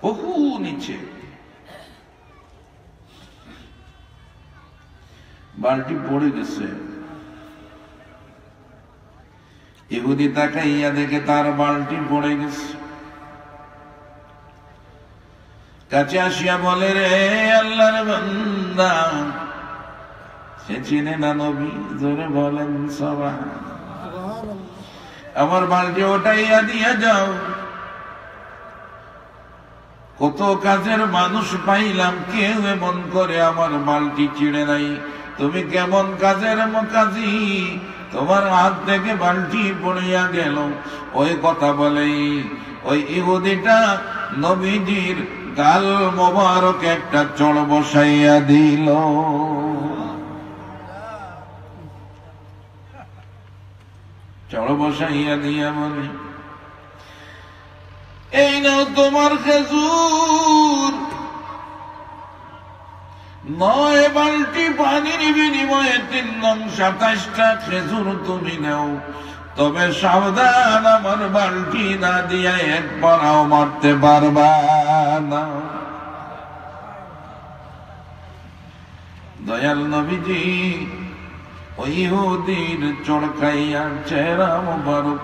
বহু নিচে। বালতি পড়ে গেছে। ইহুদি তাকাইয়া দেখে তার বালতি পড়ে গেছে। কাছে আসিয়া বলে, রে আল্লাহর বান্দা, সে চিনে না নবী। জোরে বলেন সুবহানাল্লাহ। আমার বালতি ওটাইয়া দিয়া যাও। কত কাজের মানুষ পাইলাম, কেউ এমন করে আমার বালতি চিড়ে নাই। তুমি কেমন কাজের কাজী, তোমার হাত থেকে বালতি পড়িয়া গেল। ওই কথা বলেই ওই ইহুদিটা নবীজির গাল মোবারক একটা চড় বসাইয়া দিল। চড় বসাইয়া দিয়া বলে, এই নাও তোমার খেজুর। 9 বালতি পানির বিনিময়ে 3 নং 27টা খেজুর তুমি নাও। তবে সাবধান, আমার বালতি না দিয়া এক পাড়াও মারতে পারবা না। দয়াল নবীজি ওই ইহুদির চড়কাইয়া চেহারা মোবারক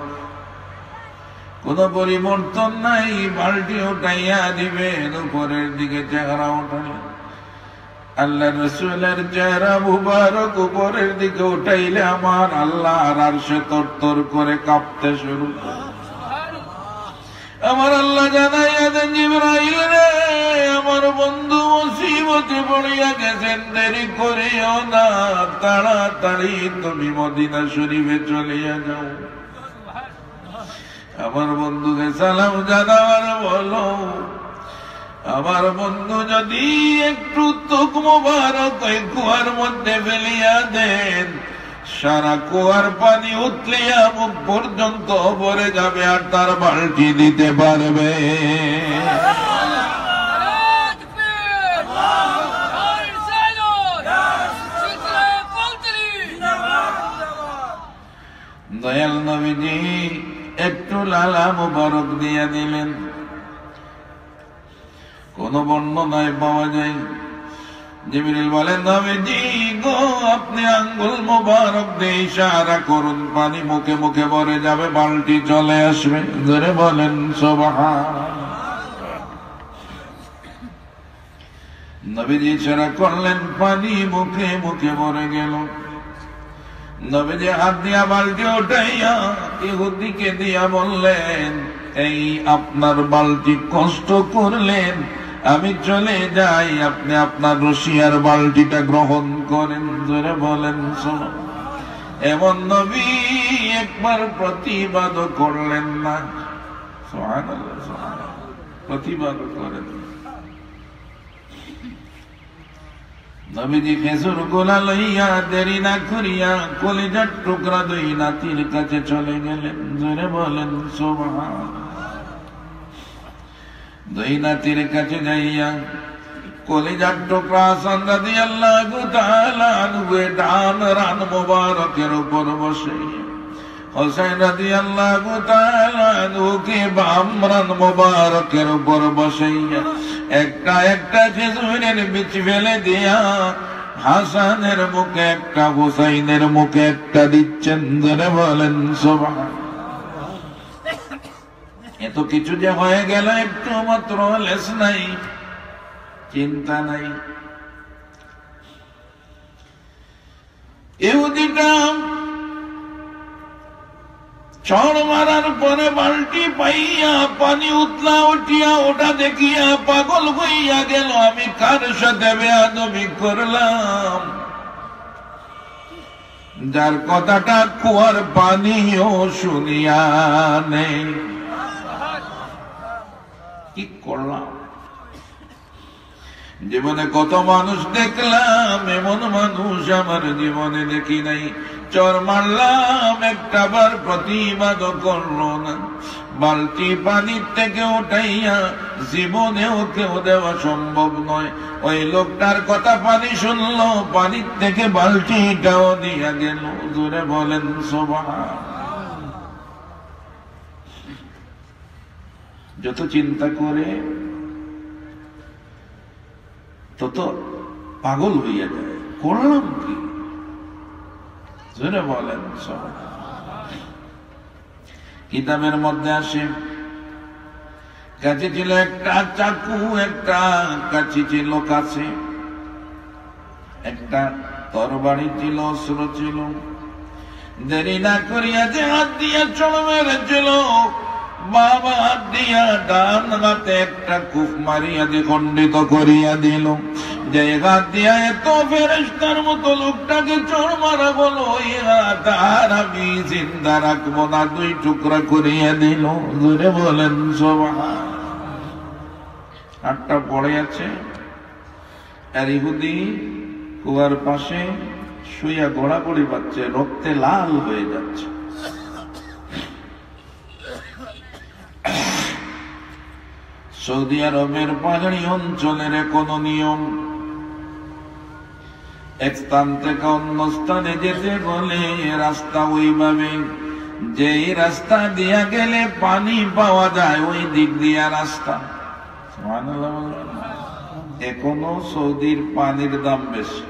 কোন পরিবর্তন নাই, বালতি উঠাইয়া দিবেন, উপরের দিকে চেহারা উঠাইলেন। আল্লাহ রসুলের চেহারা মুবারক উপরের দিকে উঠাইলে আমার আল্লাহ আর আরশে তরতর করে কাঁপতে শুরু করে। আমার আল্লাহ জানাইয়া দেন, জিবরাইল রে, আমার বন্ধু মুসিবতে পড়িয়া গেছেন, দেরি করিও না, তাড়াতাড়ি তুমি মদিনা শরীফে চলিয়া যাও। আমার বন্ধুকে সালাম জানাবার বলো, আমার বন্ধু যদি একটু তোক মোবারক ওই কুয়ার মধ্যে ফেলিয়া দেন, সারা কুয়ার পানি উতলিয়া মুখ পর্যন্ত ভরে যাবে, আর তার বালতি দিতে পারবে। দয়াল নবীজি একটু লালা মুবারক দিয়া দিলেন। কোন বর্ণনায় পাওয়া যায়, জিবরিল বলেন, নবীজি গো, আপনি আঙ্গুল মোবারক দিয়ে ইশারা করুন, পানি মুখে মুখে ভরে যাবে, বালতি চলে আসবে। ধরে বলেন সুবহানাল্লাহ। নবীজি ইশারা করলেন, পানি মুখে মুখে ভরে গেল। নবীজি হাত দিয়া বালতি উঠাইয়া ইহুদিকে দিয়া বললেন, এই আপনার বালতি কষ্ট করলেন, আমি চলে যাই, আপনি আপনার রশিয়ার বালতিটা গ্রহণ করেন। জোরে বলেন সুবহানাল্লাহ। এমন নবী একবার প্রতিবাদ করলেন না। সুবহানাল্লাহ, সুবহানাল্লাহ, প্রতিবাদ করেন। নবীজি খেজুর গোলা লইয়া দেরি না করিয়া কলিজার টুকরা দুই নাতির কাছে চলে গেলেন। জোরে বলেন সুবহানাল্লাহ। দুই নাতির কাছে যাইয়া কলিজার টুকরা হাসান রাদিয়াল্লাহু তাআলা আনহু ডান রান মোবারকের উপর বসে, হোসেন রাদিয়াল্লাহু তাআলা আনহুকে বাম রান মোবারকের উপর বসাইয়া একটা একটা খেজুরের বীজ ফেলে দিয়া হাসানের মুখে একটা, হুসাইনের মুখে একটা দিচ্ছেন। ধরে বলেন সুবহানাল্লাহ। এত কিছু যে হয়ে গেল, একটু মাত্র লেশ নাই, চিন্তা নাই। ইহুদিটা চড় মারার পরে বালতি পাইয়া পানি উতলা উঠিয়া ওটা দেখিয়া পাগল হইয়া গেল, আমি কার সাথে বেয়াদবি করলাম, যার কথাটা কুয়ার পানিও শুনিয়া নেই। কি করলাম? জীবনে কত মানুষ দেখলাম, এমন মানুষ আমার জীবনে দেখি নাই। চর মারলাম, একটা বার প্রতিবাদ করলো না। বালতি পানির থেকে উঠাইয়া জীবনেও কেউ দেওয়া সম্ভব নয়। ওই লোকটার কথা পানি শুনলো, পানির থেকে বালতিটাও দিয়া গেল। জোরে বলেন সুবহানাল্লাহ। যত চিন্তা করে তত পাগল হইয়া যায়। করলাম কি? জোরে বলেন সুবহানাল্লাহ। কিতাবের মধ্যে আসে, কাছে ছিল একটা চাকু, একটা কাছে ছিল, কাছে একটা তরবারি ছিল, অস্ত্র ছিল। দেরি না করিয়া যে হাত দিয়া চড় মেরেছিল, বাবা হাত দিয়া ডান হাতে একটা কুফ মারিয়া দিয়ে খণ্ডিত করিয়া দিল। যে হাত দিয়া এত ফেরেশতার মতো লোকটাকে চড় মারা বলো, ওই হাত আর আমি জিন্দা রাখবো না, দুই টুকরা করিয়া দিল। জোরে বলেন সুবহানাল্লাহ। হাতটা পড়ে আছে, আর ইহুদি কুয়ার পাশে শুইয়া গড়াগড়ি পাচ্ছে, রক্তে লাল হয়ে যাচ্ছে। সৌদি আরবের পাহাড়ি অঞ্চলের কোন নিয়ম, এক স্থান থেকে অন্য স্থানে যেতে বলে রাস্তা ওইভাবে যেই রাস্তা দিয়া গেলে পানি পাওয়া যায় ওই দিক দিয়া রাস্তা। এখনো সৌদির পানির দাম বেশি,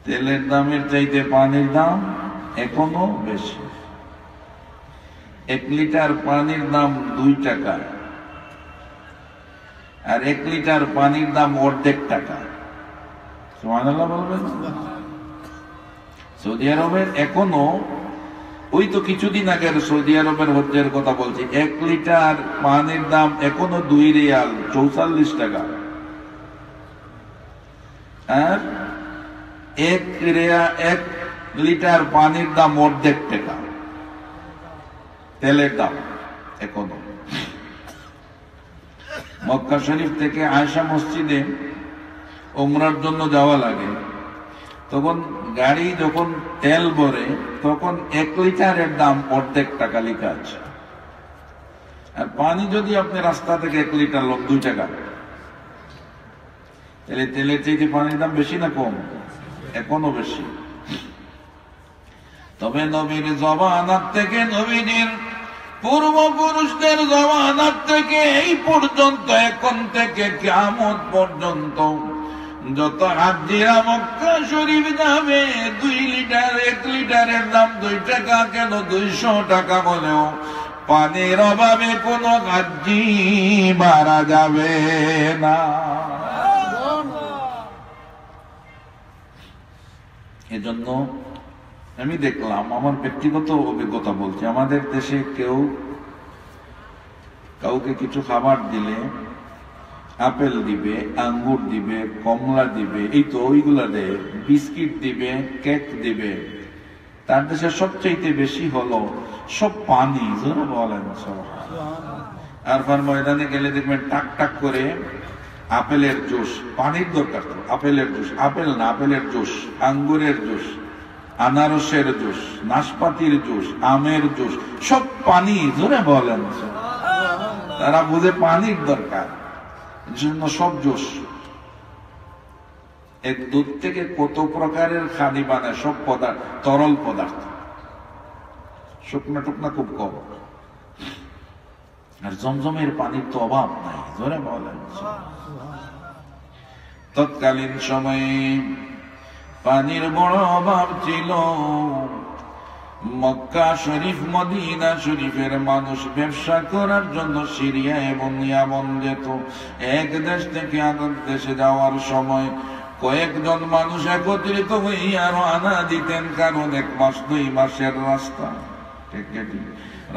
তেলের দামের চাইতে পানির দাম এখনো বেশি। 1 লিটার পানির দাম 2 টাকা, আর 1 লিটার পানির দাম অর্ধেক টাকা। সুবহানাল্লাহ বলবেন। সৌদি আরবের এখনো, ওই তো কিছুদিন আগে সৌদি আরবের হজ্জের কথা বলছি, 1 লিটার পানির দাম এখনো 2 রিয়াল 44 টাকা, আর 1 লিটার পানির দাম অর্ধেক টাকা তেলের দাম এখনো। মক্কা শরীফ থেকে আয়েশা মসজিদে উমরার জন্য যাওয়া লাগে, তখন গাড়ি যখন তেল ভরে তখন 1 লিটারের দাম অর্ধেক টাকা লেখা আছে, আর পানি যদি আপনি রাস্তা থেকে 1 লিটার লোক 2 টাকা, তাহলে তেলের চাইতে পানির দাম বেশি না কম? এখনো বেশি। তবে নবীর জমানার থেকে, নবীদের পূর্বপুরুষদের জমানার থেকে এই পর্যন্ত, এখন থেকে কিয়ামত পর্যন্ত যত হাজ্জিরা মক্কা শরীফ যাবে, 2 লিটার 1 লিটারের দাম 2 টাকা কেন 200 টাকা হলেও পানির অভাবে কোন হাজ্জি মারা যাবে না। এজন্য আমি দেখলাম, আমার ব্যক্তিগত অভিজ্ঞতা বলছি, আমাদের দেশে কেউ কাউকে কিছু খাবার দিলে আপেল দিবে, আঙ্গুর দিবে, কমলা দিবে, এই তো ওইগুলা দেয়, বিস্কিট দিবে, কেক দিবে। তার দেশে সবচাইতে বেশি হলো সব পানি। জোরে বলেন সুবহানাল্লাহ। আরফার ময়দানে গেলে দেখবেন টাক টাক করে আপেলের জুস, পানির দরকার তো, আপেলের জুস, আপেল না আপেলের জুস, আঙ্গুরের জুস, আনারসের জুস, নাশপাতির জুস, আমের জুস, সব পানি। জোরে বলেন। তারা বুঝে পানির দরকার, জন্য সব জুস। এক দুধ থেকে কত প্রকারের খানি বানায়, সব পদার্থ তরল পদার্থ, শুকনা টুকনা খুব কম। আর জমজমের পানির তো অভাব নাই। জোরে বলেন। তৎকালীন সময়ে পানির বড় অভাব ছিল। মক্কা শরীফ, মদিনা শরীফের মানুষ ব্যবসা করার জন্য সিরিয়া এবং ইয়ামন যেত। এক দেশ থেকে আরেক দেশে যাওয়ার সময় কয়েকজন মানুষ একত্রিত হইয়া রওনা দিতেন, কারণ 1 মাস 2 মাসের রাস্তা।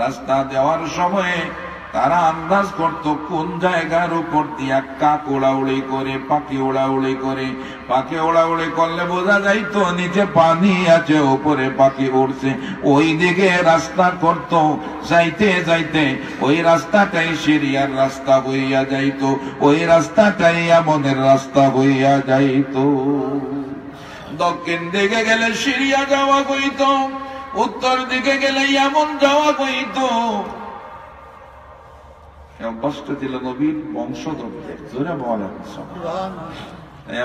রাস্তা দেওয়ার সময় তারা আন্দাজ করত কোন জায়গার উপর দিয়া কাক ওড়াউড়ি করে, পাখি ওড়াউড়ি করে। পাখি ওড়াউড়ি করলে বোঝা যাইতো নিচে পানি আছে, উপরে পাখি উড়ছে। ওই দিকে রাস্তা করত, যাইতে যাইতে ওই রাস্তাটাই সিরিয়ার রাস্তা হইয়া যাইতো, ওই রাস্তাটাই ইয়ামনের রাস্তা হইয়া যাইতো। দক্ষিণ দিকে গেলে সিরিয়া যাওয়া হইত, উত্তর দিকে গেলে ইয়ামন যাওয়া হইত। অভ্যস্ত ছিল নবীর বংশধরদের। জোরে বলেন সুবহানাল্লাহ।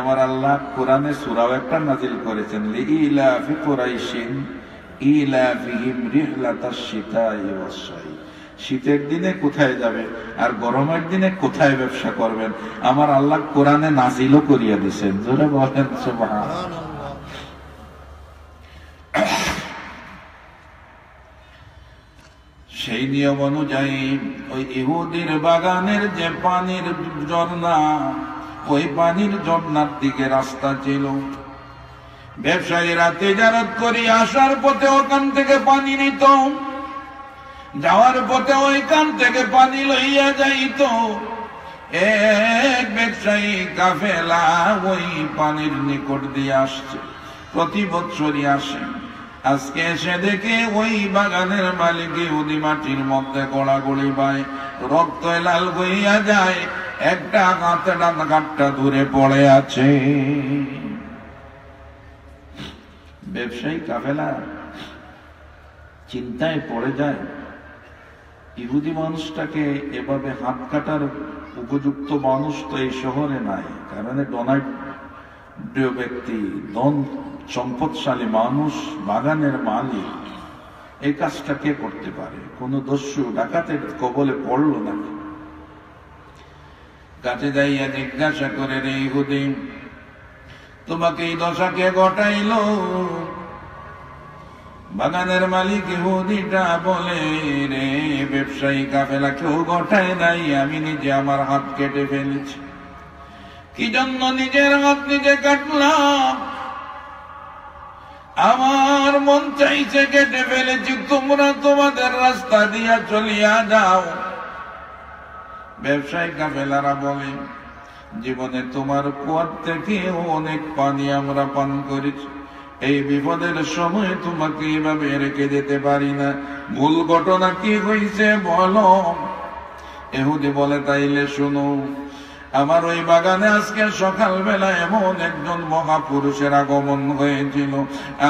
আমার আল্লাহ কোরআনে সূরাও একটা নাযিল করেছেন, লিইলাফি কুরাইশিন ইলাফিহিম রিহলাতাশ শিতাই ওয়াস সাইফ। শীতের দিনে কোথায় যাবে আর গরমের দিনে কোথায় ব্যবসা করবেন, আমার আল্লাহ কোরআনে নাযিলও করিয়া দিয়েছেন। জোরে বলেন সুবহানাল্লাহ। সেই নিয়ম অনুযায়ী ওই ইহুদির বাগানের যে পানির ঝর্ণা, ওই পানির ঝর্ণার দিকে রাস্তা ছিল। ব্যবসায়ীরা তিজারত করে আসার পথে ওখান থেকে পানি নিত, যাওয়ার পথে ওইখান থেকে পানি লইয়া যাইত। এক ব্যবসায়ী কাফেলা ওই পানির নিকট দিয়ে আসছে, প্রতি বৎসরই আসে। আজকে এসে দেখে ওই বাগানের মালিক ইহুদি মাটির মধ্যে গোড়াগড়ি পায়, রক্ত লাল হইয়া যায়, একটা কাঠটা দূরে পড়ে আছে। ব্যবসায়ী কাফেলা চিন্তায় পড়ে যায়, ইহুদি মানুষটাকে এভাবে হাত কাটার উপযুক্ত মানুষ তো এই শহরে নাই, কারণ ডোনাল্ড ব্যক্তি, ধন সম্পদশালী মানুষ, বাগানের মালিক, এই কাজটা কে করতে পারে? কোন দস্যু ডাকাতের কবলে পড়লো নাকি? কাছে যাইয়া জিজ্ঞাসা করে, রে ইহুদি, তোমাকে এই দশা কে ঘটাইল? বাগানের মালিক ইহুদিটা বলে, রে ব্যবসায়ী কাফেলা কেউ ঘটায় নাই, আমি নিজে আমার হাত কেটে ফেলেছি। কি জন্য নিজের হাত নিজে কাটলাম? আমার মন চাইছে কেটে ফেলেছি, তোমরা তোমাদের রাস্তা দিয়া চলিয়া যাও। ব্যবসায়ী কাফেলারা বলে, জীবনে তোমার কুয়ার থেকে অনেক পানি আমরা পান করেছি, এই বিপদের সময় তোমাকে এভাবে রেখে যেতে পারি না। ভুল ঘটনা কি হয়েছে বলো? ইহুদি বলে, তাইলে শুনো, আমার ওই বাগানে আজকে সকালবেলা এমন একজন মহাপুরুষের আগমন হয়েছিল।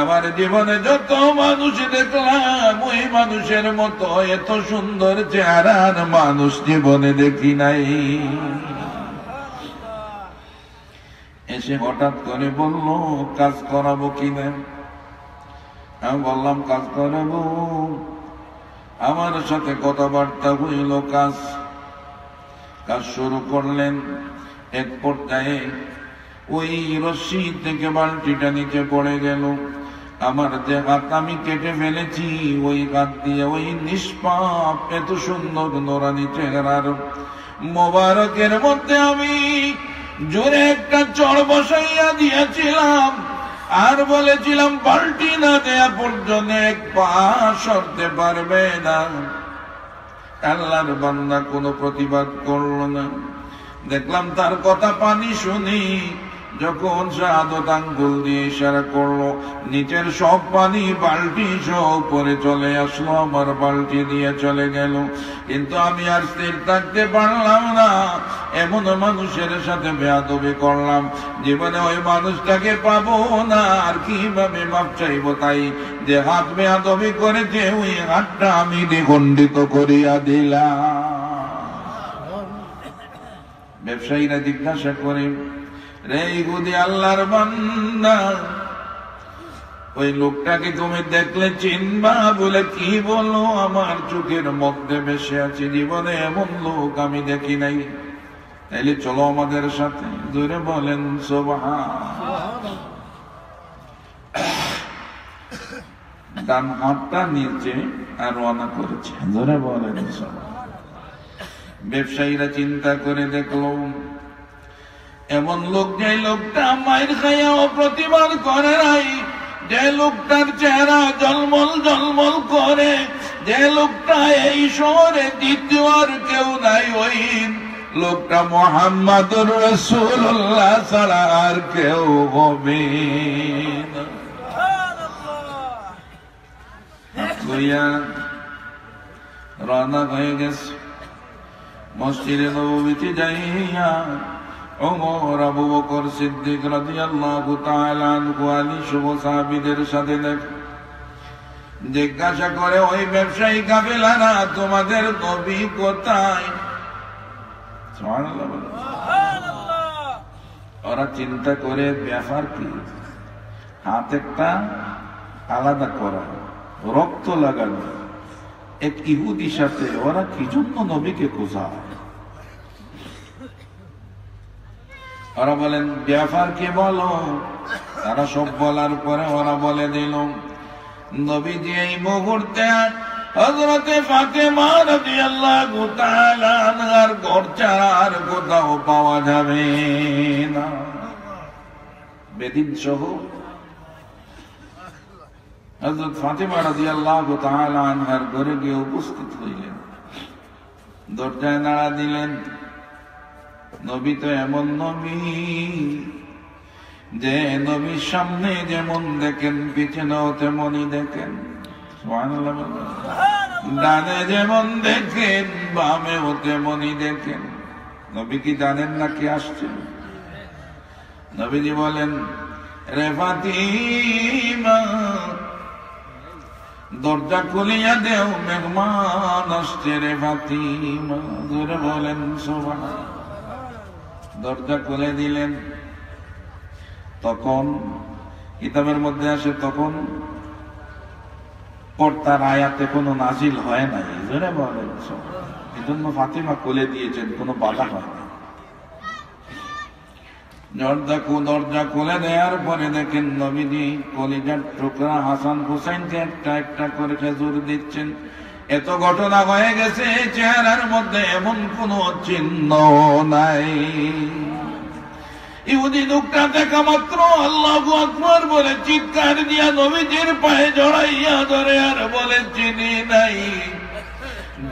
আমার জীবনে যত মানুষ দেখলাম, ওই মানুষের মতো এত সুন্দর চেহারার মানুষ জীবনে দেখি নাই। এসে হঠাৎ করে বলল, কাজ করাবো কিনা? আমি বললাম, কাজ করাবো। আমার সাথে কথাবার্তা হইল, কাজ শুরু করলেন। এক পর্যায়ে ওই রশ্মি থেকে বালতিটা নিচে পড়ে গেল। আমার যে হাত আমি কেটে ফেলেছি, ওই হাত দিয়ে ওই নিষ্পাপ এত সুন্দর নোরানি চেহারার মোবারকের মধ্যে আমি জোরে একটা চড় বসাইয়া দিয়েছিলাম, আর বলেছিলাম বালতি না দেয়া পর্যন্ত এক পা সরতে পারবে না। আল্লাহর বান্দা কোনো প্রতিবাদ করলো না। দেখলাম তার কথা পানি শুনি, যখন শাহাদত আঙ্গুল দিয়ে ইশারা করলো, নিচের সব পানি বালতি সহ উপরে চলে আসলো, আমার বালতি দিয়ে চলে গেল। কিন্তু আমি আর স্থির থাকতে পারলাম না, এমন মানুষের সাথে বেয়াদবি করলাম, জীবনে ওই মানুষটাকে পাবো না, আর কিভাবে মাপ চাইবো? তাই যে হাত বেয়াদবি করেছে, ওই হাতটা আমি দ্বিখণ্ডিত করিয়া দিলাম। ব্যবসায়ীরা জিজ্ঞাসা করে, রে ইহুদি আল্লাহর বান্দা, ওই লোকটাকে তুমি দেখলে চিনবা? বলে, কি বলো? আমার চোখের মধ্যে ভেসে আছে, জীবনে এমন লোক আমি দেখি নাই। তাইলে চলো আমাদের সাথে। জোরে বলেন সুবহান। ডান হাতটা নিচে আর রওনা করেছে। জোরে বলেন সুবহান। ব্যবসায়ীরা চিন্তা করে দেখলো, এমন লোক, যে লোকটা মায়ের খাইয়াও প্রতিবাদ করে নাই, যে লোকটার চেহারা জলমল জলমল করে, যে লোকটা এই শহরে দ্বিতীয় আর কেউ নাই, ওই লোকটা মুহাম্মাদুর রাসূলুল্লাহ ছাড়া আর কেউ হবে না। রওনা হয়ে গেছে মসজিদে নববীতে যাইয়া ওমর, আবু বকর সিদ্দিক রাদিয়াল্লাহু তাআলা আনহু আলী শুভ সাহাবীদের সাথে জিজ্ঞাসা করে, ওই ব্যবসায়ী কাফেলারা তোমাদের নবী কোথায়? সুবহানাল্লাহ। ওরা চিন্তা করে, ব্যাপার কি? হাত একটা আলাদা করা, রক্ত লাগানো, এক ইহুদির সাথে ওরা কি জন্য নবীকে খোঁজায়? ওরা বলেন, ব্যাপার কি বলো? তারা সব বলার পরে ওরা বলে দিল, নবীজি এই মুহূর্তে হযরতে ফাতেমা রাদিয়াল্লাহু তাআলা আনহার ঘর ছাড়া আর কোথাও পাওয়া যাবে না। বেদিন সহ হযরত ফাতেমা রাদিয়াল্লাহু তাআলা আনহার ঘরে গিয়ে উপস্থিত হইলেন। দরজায় নাড়া দিলেন। নবী তো এমন নবী যে নবীর সামনে যেমন দেখেন পিছনেও তেমনই দেখেন। সুবহানাল্লাহ। ডানে যেমন দেখেন বামেও তেমনই দেখেন। নবী কি জানেন না কি আসছেন? নবীজি বলেন, রে ফাতিমা, দরজা খুলিয়া দেও, মেহমান আসছে রে ফাতিমা। জোরে বলেন সুবহানাল্লাহ। দরজা খুলে দিলেন। তখন কিতাবের মধ্যে আসে, তখন পর্দার আয়াতে কোনো নাজিল হয় নাই, জোরে বলেন। এই জন্য ফাতিমা কোলে দিয়েছেন, কোনো বাধা হয় না। দরজা খুলে দেওয়ার পরে দেখেন নবীজি কলিজার টুকরা হাসান হুসাইনকে একটা একটা করে খেজুর দিচ্ছেন। এত ঘটনা হয়ে গেছে, চেহারার মধ্যে এমন কোন চিহ্ন নাই। ইহুদি লোকটা দেখা মাত্র আল্লাহু আকবার বলে চিৎকার দিয়া নবীজির পায়ে জড়াইয়া ধরে আর বলে চিনি নাই,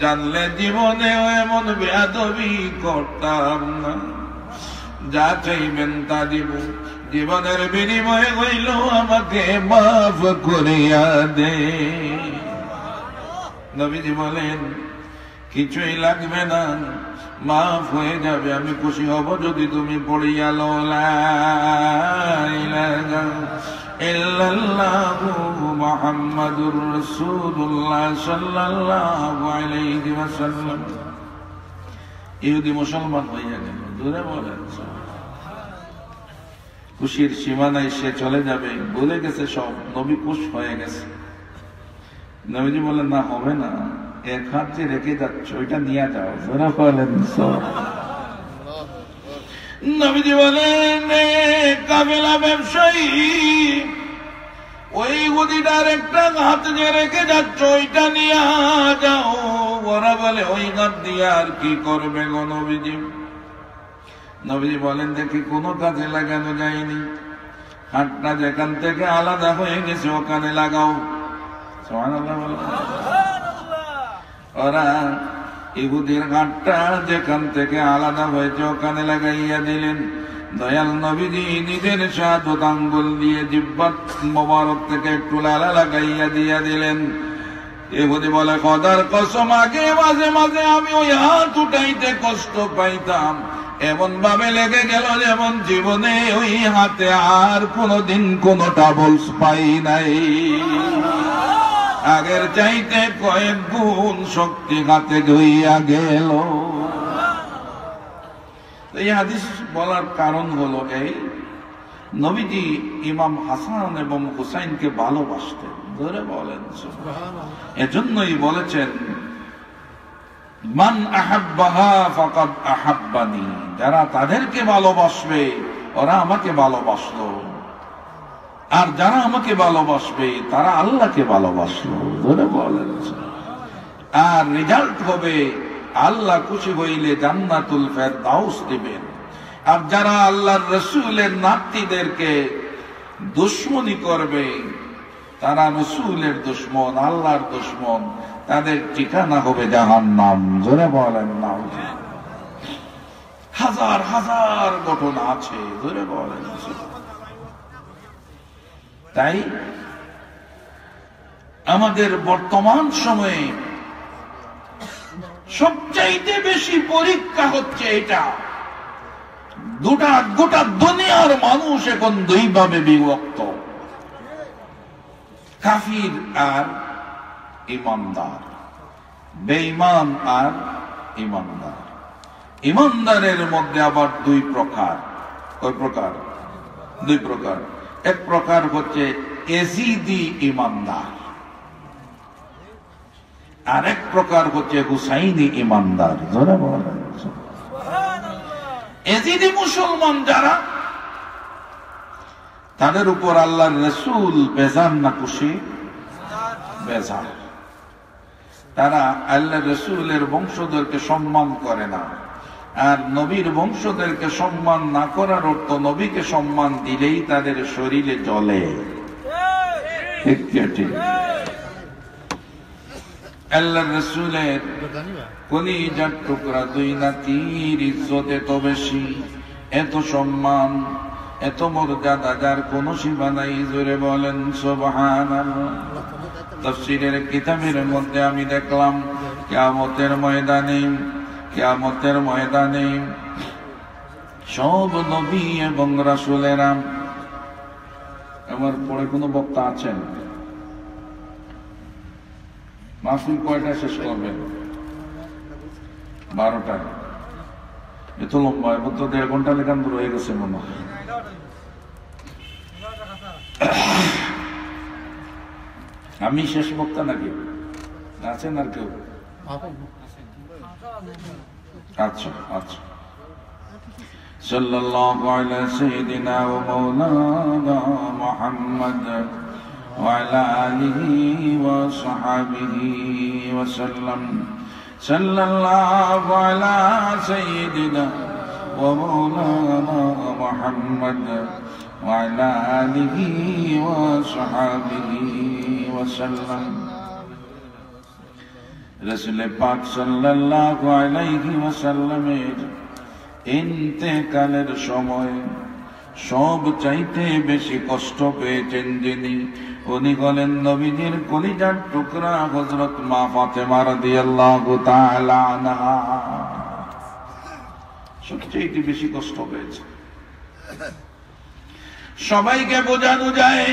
জানলে জীবনেও এমন বেয়াদবি করতাম না, যা চাইবেন তা দিব, জীবনের বিনিময়ে হইল আমাকে মাফ করিয়া দে। নবীজি বলেন কিছুই লাগবে না, মাফ হয়ে যাবে, আমি খুশি হব যদি তুমি পড়িয়া লা ইলাহা ইল্লাল্লাহু মুহাম্মাদুর রাসূলুল্লাহ সাল্লাল্লাহু আলাইহি ওয়াসাল্লাম। ইহুদি মুসলমান হইয়া গেল, দূরে বলেন। খুশির সীমা নাই, সে চলে যাবে, ভুলে গেছে সব, নবী খুশ হয়ে গেছে। নবীজি বলেন না, হবে না, এক হাত যে রেখে যাচ্ছ ওইটা নিয়ে যাও, জোরে বলেন। নবীজি বলেন কাফেলা ব্যবসায়ী, ওই ইহুদিটার একটা হাত যে রেখে যাচ্ছ ওইটা নিয়ে যাও। ওরা বলে ওই হাত দিয়ে আর কি করবে গো নবীজি? নবীজি বলেন দেখি কোনো কাজে লাগানো যায়নি, হাতটা যেখান থেকে আলাদা হয়ে গেছে ওখানে লাগাও। সুবহানাল্লাহ বলেন। ওরা ইহুদির হাতটা যেখান থেকে আলাদা হয়েছে ওখানে লাগাইয়া দিলেন। দয়াল নবীজি নিজের শাহাদাত আঙ্গুল দিয়ে জিহ্বার মোবারক থেকে একটু লালা লাগাইয়া দিয়া দিলেন। ইহুদি বলে খোদার কসম, আগে মাঝে মাঝে আমি ওই হাত উঠাইতে কষ্ট পাইতাম, এমন ভাবে লেগে গেল যেমন জীবনে ওই হাতে আর কোনদিন কোন ট্রাবলস পাই নাই। আগের চাইতে কয়েক গুণ শক্তি হাতে হইয়া গেল। এই হাদিস বলার কারণ হলো এই, নবীজি ইমাম হাসান এবং হুসাইনকে ভালোবাসতেন, ধরে বলেন। এজন্যই বলেছেন মান আহাব্বাহা ফাকাদ আহাব্বানি, যারা তাদেরকে ভালোবাসবে ওরা আমাকে ভালোবাসলো, আর যারা আমাকে ভালোবাসবে তারা আল্লাহকে ভালোবাসলো, ধরে বলেন। আর রেজাল্ট হবে আল্লাহ খুশি হইলে জান্নাতুল ফেরদাউস দিবেন। আর যারা আল্লাহর রাসূলের নাতিদেরকে দুশমনি করবে তারা রাসূলের দুশমন, আল্লাহর দুশমন, তাদের ঠিকানা হবে জাহান্নাম, জোরে বলেন না। হাজার হাজার ঘটনা আছে, জোরে বলেন। তাই আমাদের বর্তমান সময়ে সবচাইতে বেশি পরীক্ষা হচ্ছে এটা, গোটা দুনিয়ার মানুষ এখন দুই ভাবে বিভক্ত, কাফির আর ইমানদার, বেঈমান আর ইমানদার। ইমানদারের মধ্যে আবার দুই প্রকার। কয় প্রকার? দুই প্রকার। এক প্রকার হচ্ছে এজিদি ইমানদার, আর এক প্রকার হচ্ছে হুসাইনি ইমানদার, যারা বলেন। এজিদি মুসলমান যারা, তাদের উপর আল্লাহর রাসূল বেজান না খুশি? বেজান। তারা আল্লাহর রাসূলের বংশধরকে সম্মান করে না, আর নবীর বংশধরকে সম্মান না করার অর্থ নবীকে সম্মান দিলেই তাদের শরীরে জ্বলে। ঠিক ঠিক। আল্লাহর রাসূলের কলিজার টুকরা দুই নাতির ইজ্জত এত বেশি, এত সম্মান, এত মর্যাদা, যার কোন সীমা নাই, জোরে বলেন সুবহানাল্লাহ। তাফসীরের কিতাবের মধ্যে আমি দেখলাম কিয়ামতের ময়দানে সব নবী এবং রাসূলেরা, আমার পরে কোন বক্তা আছেন? মাহফিল কয়টা শেষ করবেন? 12টায়। এত লম্বা, এবার তো 1.5 ঘন্টা লেখান রয়ে গেছে মনে হয়। আমি শেষ বক্তা নাকি আছেন আর কেউ? আচ্ছা আচ্ছা। সাল্লাল্লাহু আলা সাইয়্যিদিনা ওয়া মাওলানা মুহাম্মদ ওয়া আলা আলিহি ওয়া সাহবিহি ওয়া সাল্লাম। সাল্লাল্লাহু আলা সাইয়্যিদিনা ওয়া মাওলানা মুহাম্মদ ওয়া আলা আলিহি ওয়া সাহবিহি ওয়া সাল্লাম। রাসূল পাক সাল্লাল্লাহু আলাইহি ওয়াসাল্লামের ইন্তেকালের সময় সব চাইতে বেশি কষ্ট পেয়েছেন যিনি, উনি হলেন নবীজির কলিজার টুকরা হযরত মা ফাতেমা রাদিয়াল্লাহু তাআলা আনহা। সবচেয়ে বেশি কষ্ট পেয়েছে। সবাইকে বোঝানো যায়,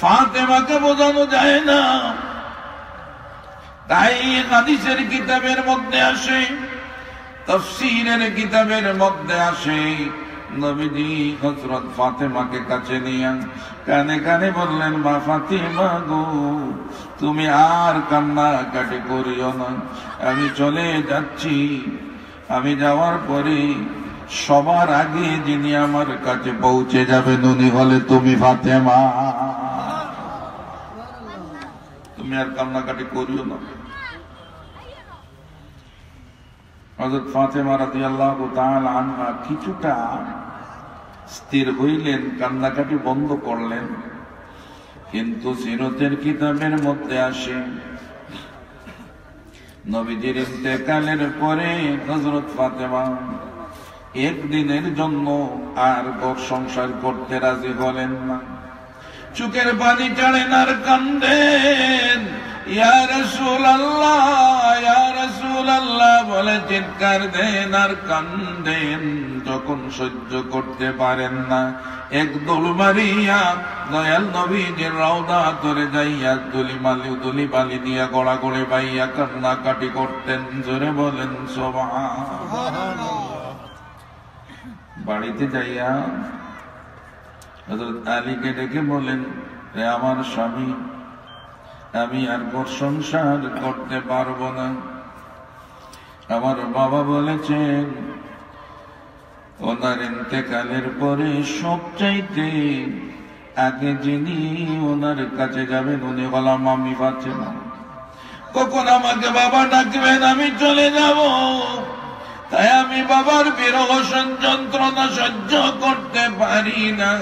ফাতেমাকে বোঝানো যায় না। তাই হাদিসের কিতাবের মধ্যে আসে, তাফসীরের কিতাবের মধ্যে আসে, নবীজি হযরত ফাতেমাকে কাছে নিয়ে কানে কানে বললেন, মা ফাতেমা গো, তুমি আর কান্নাকাটি করিও না, আমি চলে যাচ্ছি। আমি যাওয়ার পরে সবার আগে যিনি আমার কাছে পৌঁছে যাবেন উনি হলে তুমি ফাতেমা। তুমি আর কান্নাকাটি করিও না। হযরত ফাতেমা রাদিয়াল্লাহু তাআলা আনহা কিছুটা স্থির হইলেন, কান্নাকাটি বন্ধ করলেন। কিন্তু সিরাতের কিতাবের মধ্যে আসে, নবীজির ইন্তেকালের পরে হযরত ফাতেমা একদিনের জন্য আর ঘর সংসার করতে রাজি হলেন না। চোখের পানি ছাড়েন আর কান্দেন, ইয়া রাসূলুল্লাহ, ইয়া রাসূলুল্লাহ বলে চিৎকার দেন আর কান্দেন। যখন সহ্য করতে পারেন না, একদল মারিয়া দয়াল নবীজির রওজা ধরে যাইয়া দুলি বালি দিয়া গড়াগড়ে বাইয়া কান্নাকাটি করতেন। জোরে বলেন সুবহানাল্লাহ। বাড়িতে যাইয়া হযরত আলীকে ডেকে বলেন, রে আমার স্বামী, আমি আর ঘর সংসার করতে পারবো না। আমার বাবা বলেছেন ওনার ইন্তেকালের পরে সবচাইতে আগে যিনি ওনার কাছে যাবেন উনি হলাম আমি ফাতেমা। কখন আমাকে বাবা ডাকবেন আমি চলে যাব। তাই আমি বাবার বিরহ যন্ত্রণা সহ্য করতে পারি না।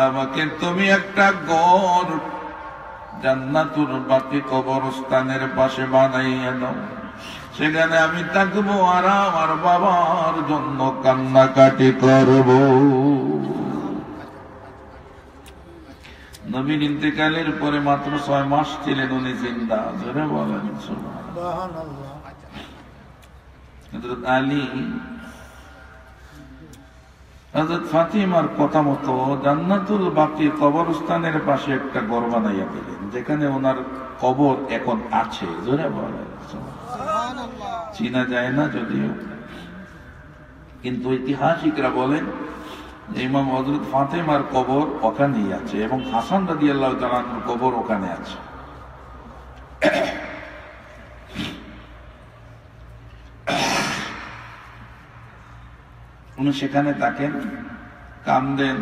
আমাকে তুমি একটা ঘর জান্নাতুল বাকি কবরস্থানের পাশে বানাইয়া দাও, সেখানে আমি থাকবো আর আমার বাবার জন্য কান্নাকাটি করব। নবীর ইন্তেকালের পরে মাত্র 6 মাস ছিলেন উনি জিন্দা। জোরে বলেন সুবহানাল্লাহ। হযরত আলী হযরত ফাতিমার কথা মতো জান্নাতুল বাকি কবরস্থানের পাশে একটা ঘর বানাইয়া দিলেন, যেখানে ওনার কবর এখন আছে। জোরে বলেন সুবহানাল্লাহ। চিনা যায় না যদিও, কিন্তু ঐতিহাসিকরা বলেন ইমাম হযরত ফাতেমার কবর ওখানেই আছে এবং হাসান রাদিয়াল্লাহু তাআলা আনহুর কবর ওখানে আছে। উনি সেখানে থাকেন, কান্দেন।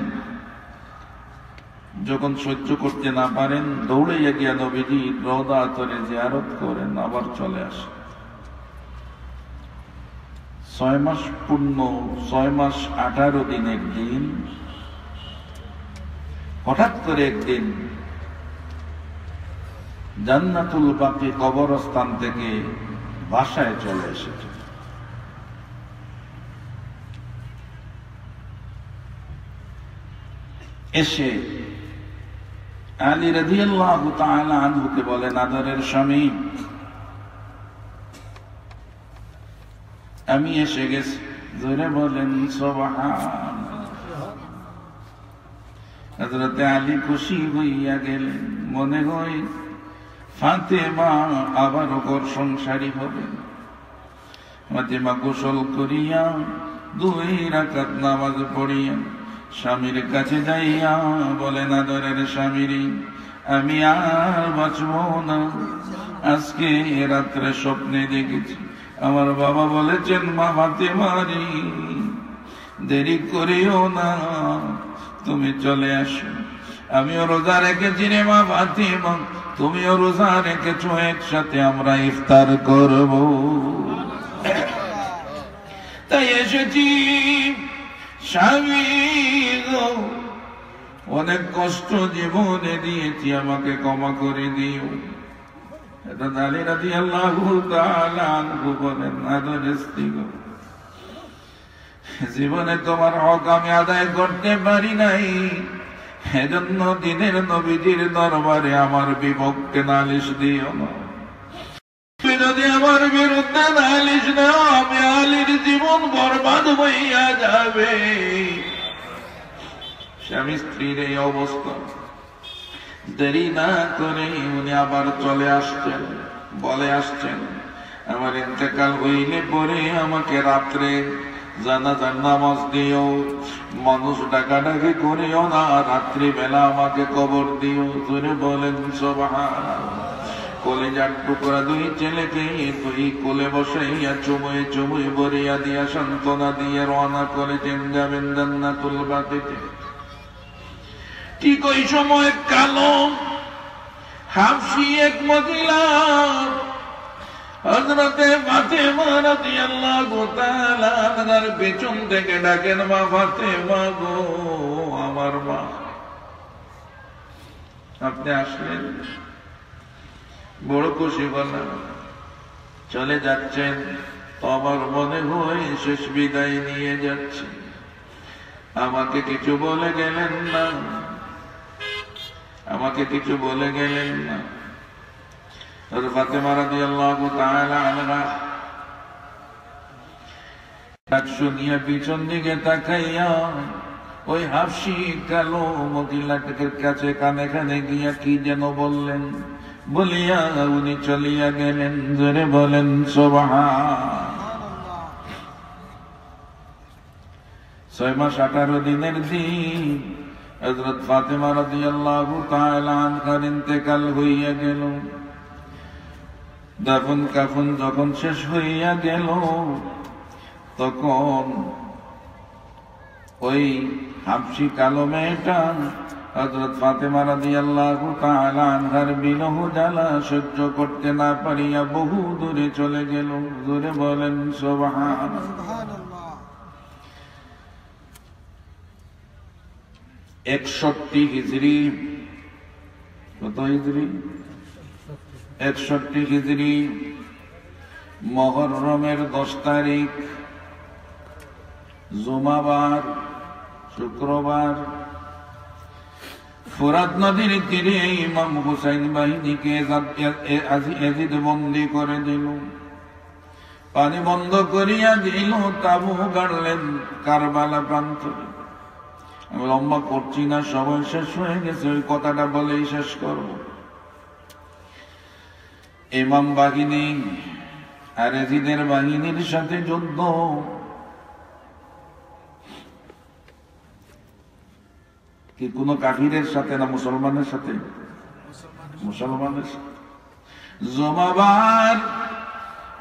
যখন সহ্য করতে না পারেন দৌড়ে গিয়া নবীজি রওজা ধরে জিয়ারত করেন, আবার চলে আসেন। 6 মাস পূর্ণ, 6 মাস 18 দিনের দিন হঠাৎ করে একদিন জান্নাতুল বাকি কবরস্থান থেকে বাসায় চলে এসেছে। এসে আলী রাদিয়াল্লাহু তাআলা আনহুকে বলেন, আদরের স্বামী, আমি এসে গেছি। জোরে বলেন সুবহানাল্লাহ। হযরত আলী খুশি হইয়া গেলেন, মনে হয় ফাতেমা আবার ঘর সংসারী হবে। ফাতেমা গোসল করিয়া 2 রাকাত নামাজ পড়িয়া স্বামীর কাছে যাইয়া বলেন, আদরের স্বামীরে, আমি আর বাঁচব না। আজকে রাত্রে স্বপ্নে দেখেছি আমার বাবা বলেছেন, মা ফাতেমারি দেরি করিও না, তুমি চলে আসো। আমিও রোজা রেখেছি রে মা ফাতেমা, তুমিও রোজা রেখেছো, একসাথে আমরা ইফতার করব। তাই এসেছি স্বামী গো, অনেক কষ্ট জীবনে দিয়েছি, আমাকে ক্ষমা করে দিও। এটা আলী রাদিয়াল্লাহু তাআলা আনহু বলেন, আদরের স্ত্রী গো, জীবনে তোমার হক আমি আদায় করতে পারি নাই, এজন্য দিনের নবীজির দরবারে আমার বিপক্ষে নালিশ দিও না। তুমি যদি আমার বিরুদ্ধে নালিশ দাও, আমি আলীর জীবন বরবাদ হইয়া যাবে। স্বামী স্ত্রীর এই অবস্থা। দেরি না করে উনি আবার চলে আসছেন, বলে আসছেন, আমার ইন্তেকাল হইলে পরে আমাকে রাত্রে জানাজার নামাজ দিও, মানুষ ডাকাডাকি করিও না, রাত্রিবেলা আমাকে কবর দিও। জোরে বলেন সুবহানাল্লাহ। কলিজার টুকরা দুই ছেলেকে দুই কোলে বসাইয়া চুমুয়ে চুমুয়ে বরিয়া দিয়া সান্ত্বনা দিয়ে রওনা করেছেন, যাবেন জান্নাতুল বাকিতে। ঠিক ওই সময় কালো হাবশী এক মহিলা হযরতে ফাতেমা রাদিয়াল্লাহু তাআলা আনহার পেছন থেকে ডাকেন, মা ফাতেমা গো, আমার মা, আপনি আসলেন, বড় খুশি হলাম। চলে যাচ্ছেন তো আমার মনে হয় শেষ বিদায় নিয়ে যাচ্ছে, আমাকে কিছু বলে গেলেন না, আমাকে কিছু বলে গেলেন না। ফাতেমা রাদিয়াল্লাহু তাআলা আনহা শুনিয়া পিছন দিকে তাকাইয়া ওই হাবশী কালো মহিলাটাকে কাছে কানে কানে গিয়া কি যেন বললেন, বলিয়া উনি চলিয়া গেলেন। জোরে বলেন সুবহানাল্লাহ। 6 মাস 18 দিনের দিন হযরত ফাতেমা রাদিয়াল্লাহু তাআলা আনহার ইন্তেকাল হইয়া গেল। দাফন কাফন যখন শেষ হইয়া গেল, তখন ওই হাবশী কালো মেয়েটা হযরত ফাতেমা রাদিয়াল্লাহু তাআলা আনহার বিরহ জ্বালা সহ্য করতে না পারিয়া বহু দূরে চলে গেল। জোরে বলেন সুবহানাল্লাহ। 61 হিজরি, কত হিজরি? 61 হিজরি মুহররমের 10 তারিখ জুমাবার, শুক্রবার, ফোরাত নদীর তীরে ইমাম হুসাইন বাহিনীকে এজিদ বন্দী করে দিল, পানি বন্ধ করিয়া দিল, তাবু গাড়লেন কারবালা প্রান্তরে। আমি লম্বা করছি না, সবাই শেষ হয়ে গেছে, ওই কথাটা বলেই শেষ করব। ইমাম বাহিনী আর এজিদের বাহিনীর সাথে যুদ্ধ। কি কোন কাফিরের সাথে না মুসলমানের সাথে? মুসলমানের সাথে। জমাবার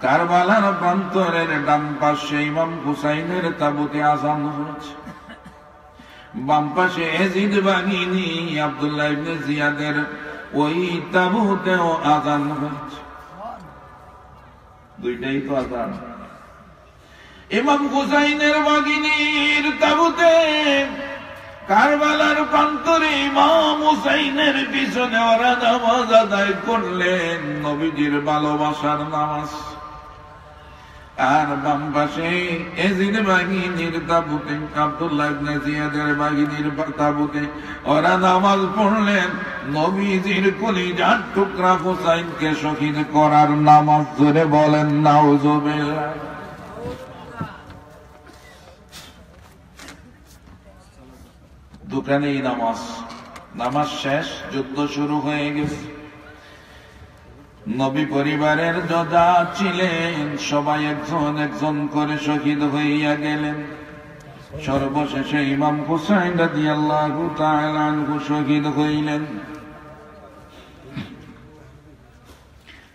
কারবালার প্রান্তরের ডান পাশে ইমাম হুসাইনের তাবুতে আযান হচ্ছে, বাম পাশে এজিদ বাহিনী আব্দুল্লাহ ইবনে জিয়াদের ওই তাবুতেও আযান হচ্ছে। দুইটাই তো আযান। ইমাম হুসাইনের বাহিনীর তাবুতে কারবালার প্রান্তরে ইমাম হুসাইনের পিছনে ওরা নামাজ আদায় করলেন, নবীজির ভালোবাসার নামাজ। আর বাম পাশে এজিদ বাহিনীর তাবুতে আব্দুল্লাহ ইবনে জিয়াদের বাহিনীর তাবুতে ওরা নামাজ পড়লেন, নবীজির কলিজার টুকরা হুসাইনকে শহীদ করার নামাজ। ধরে বলেন নাউজুবিল্লাহ। দোকানেই নামাজ, নামাজ শেষ, যুদ্ধ শুরু হয়ে গেছে। নবী পরিবারের যোদ্ধা ছিলেন সবাই একজন একজন করে শহীদ হইয়া গেলেন। সর্বশেষে ইমাম হুসাইন রাদিয়াল্লাহু তাআলা আনহু শহীদ হইলেন।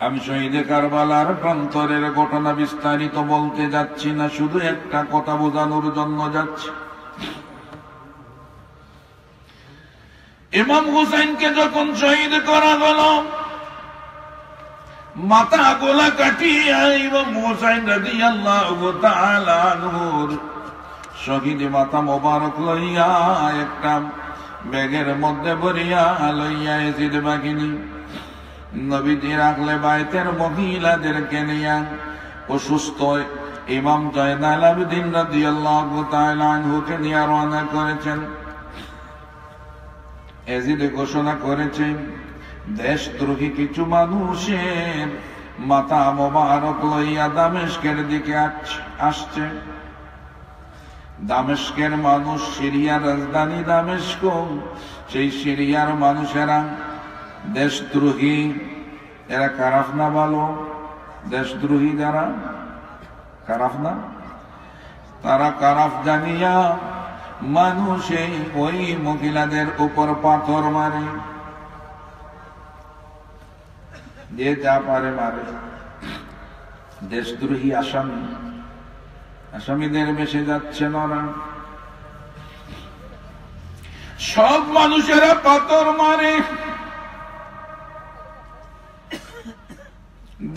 আমি শহীদে কারবালার প্রান্তরের ঘটনা বিস্তারিত বলতে যাচ্ছি না, শুধু একটা কথা বোঝানোর জন্য যাচ্ছি। ইমাম হুসাইনকে যখন শহীদ করা হলো, মাথা গোলা কাটিয়া ইমাম হুসাইন রাদিয়াল্লাহু তাআলা আনহুর শহীদ মাথা মোবারক লইয়া একটা ব্যাগের মধ্যে ভরিয়া লইয়া ইয়াজিদ বাহিনী নবীজির আহলে বাইতের মহিলাদেরকে নিয়া অসুস্থ ইমাম জয়নাল আবেদিন রাদিয়াল্লাহু তাআলা আনহুকে নিয়ে রওনা করেছেন। ইয়াজিদ ঘোষণা করেছেন, দেশদ্রোহী কিছু মানুষের মাথা মোবারক লইয়া দামেস্কের দিকে আসছে। দামেস্কের মানুষ, সিরিয়ার রাজধানী দামেস্ক, সেই সিরিয়ার মানুষেরা দেশদ্রোহী, এরা খারাপ না ভালো? দেশদ্রোহী যারা খারাপ না, তারা খারাপ জানিয়া মানুষে ওই মহিলাদের উপর পাথর মারে, যে যা পারে মারে। দেশদ্রোহী আসামি, আসামিদের বেশে যাচ্ছেন ওরা। সব মানুষেরা পাথর মারে।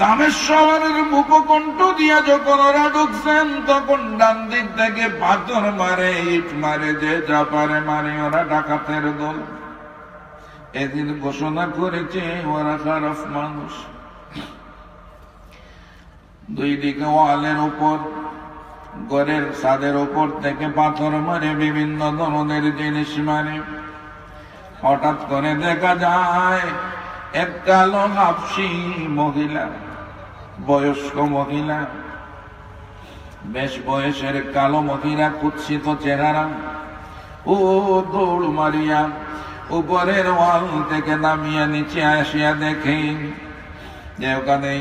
দামেশ্বরের মুখকণ্ঠ দিয়া যখন ওরা ঢুকছেন, তখন ডান দিক থেকে পাথর মারে, ইট মারে, যে যা পারে মারে। ওরা ডাকাতের দল। এদিন ঘোষণা করেছে ওরা খারাপ মানুষ। দুই দিকে ওয়ালের উপর, ঘরের ছাদের উপর থেকে পাথর মারে, বিভিন্ন ধরনের জিনিস মারে। হঠাৎ করে দেখা যায় এক কালো হাবশী মহিলা, বয়স্ক মহিলা, বেশ বয়সের কালো মহিলা, কুৎসিত চেহারা, ও দৌড় মারিয়া উপরের ওয়াল থেকে নামিয়া নিচে আসিয়া দেখে যে ওখানে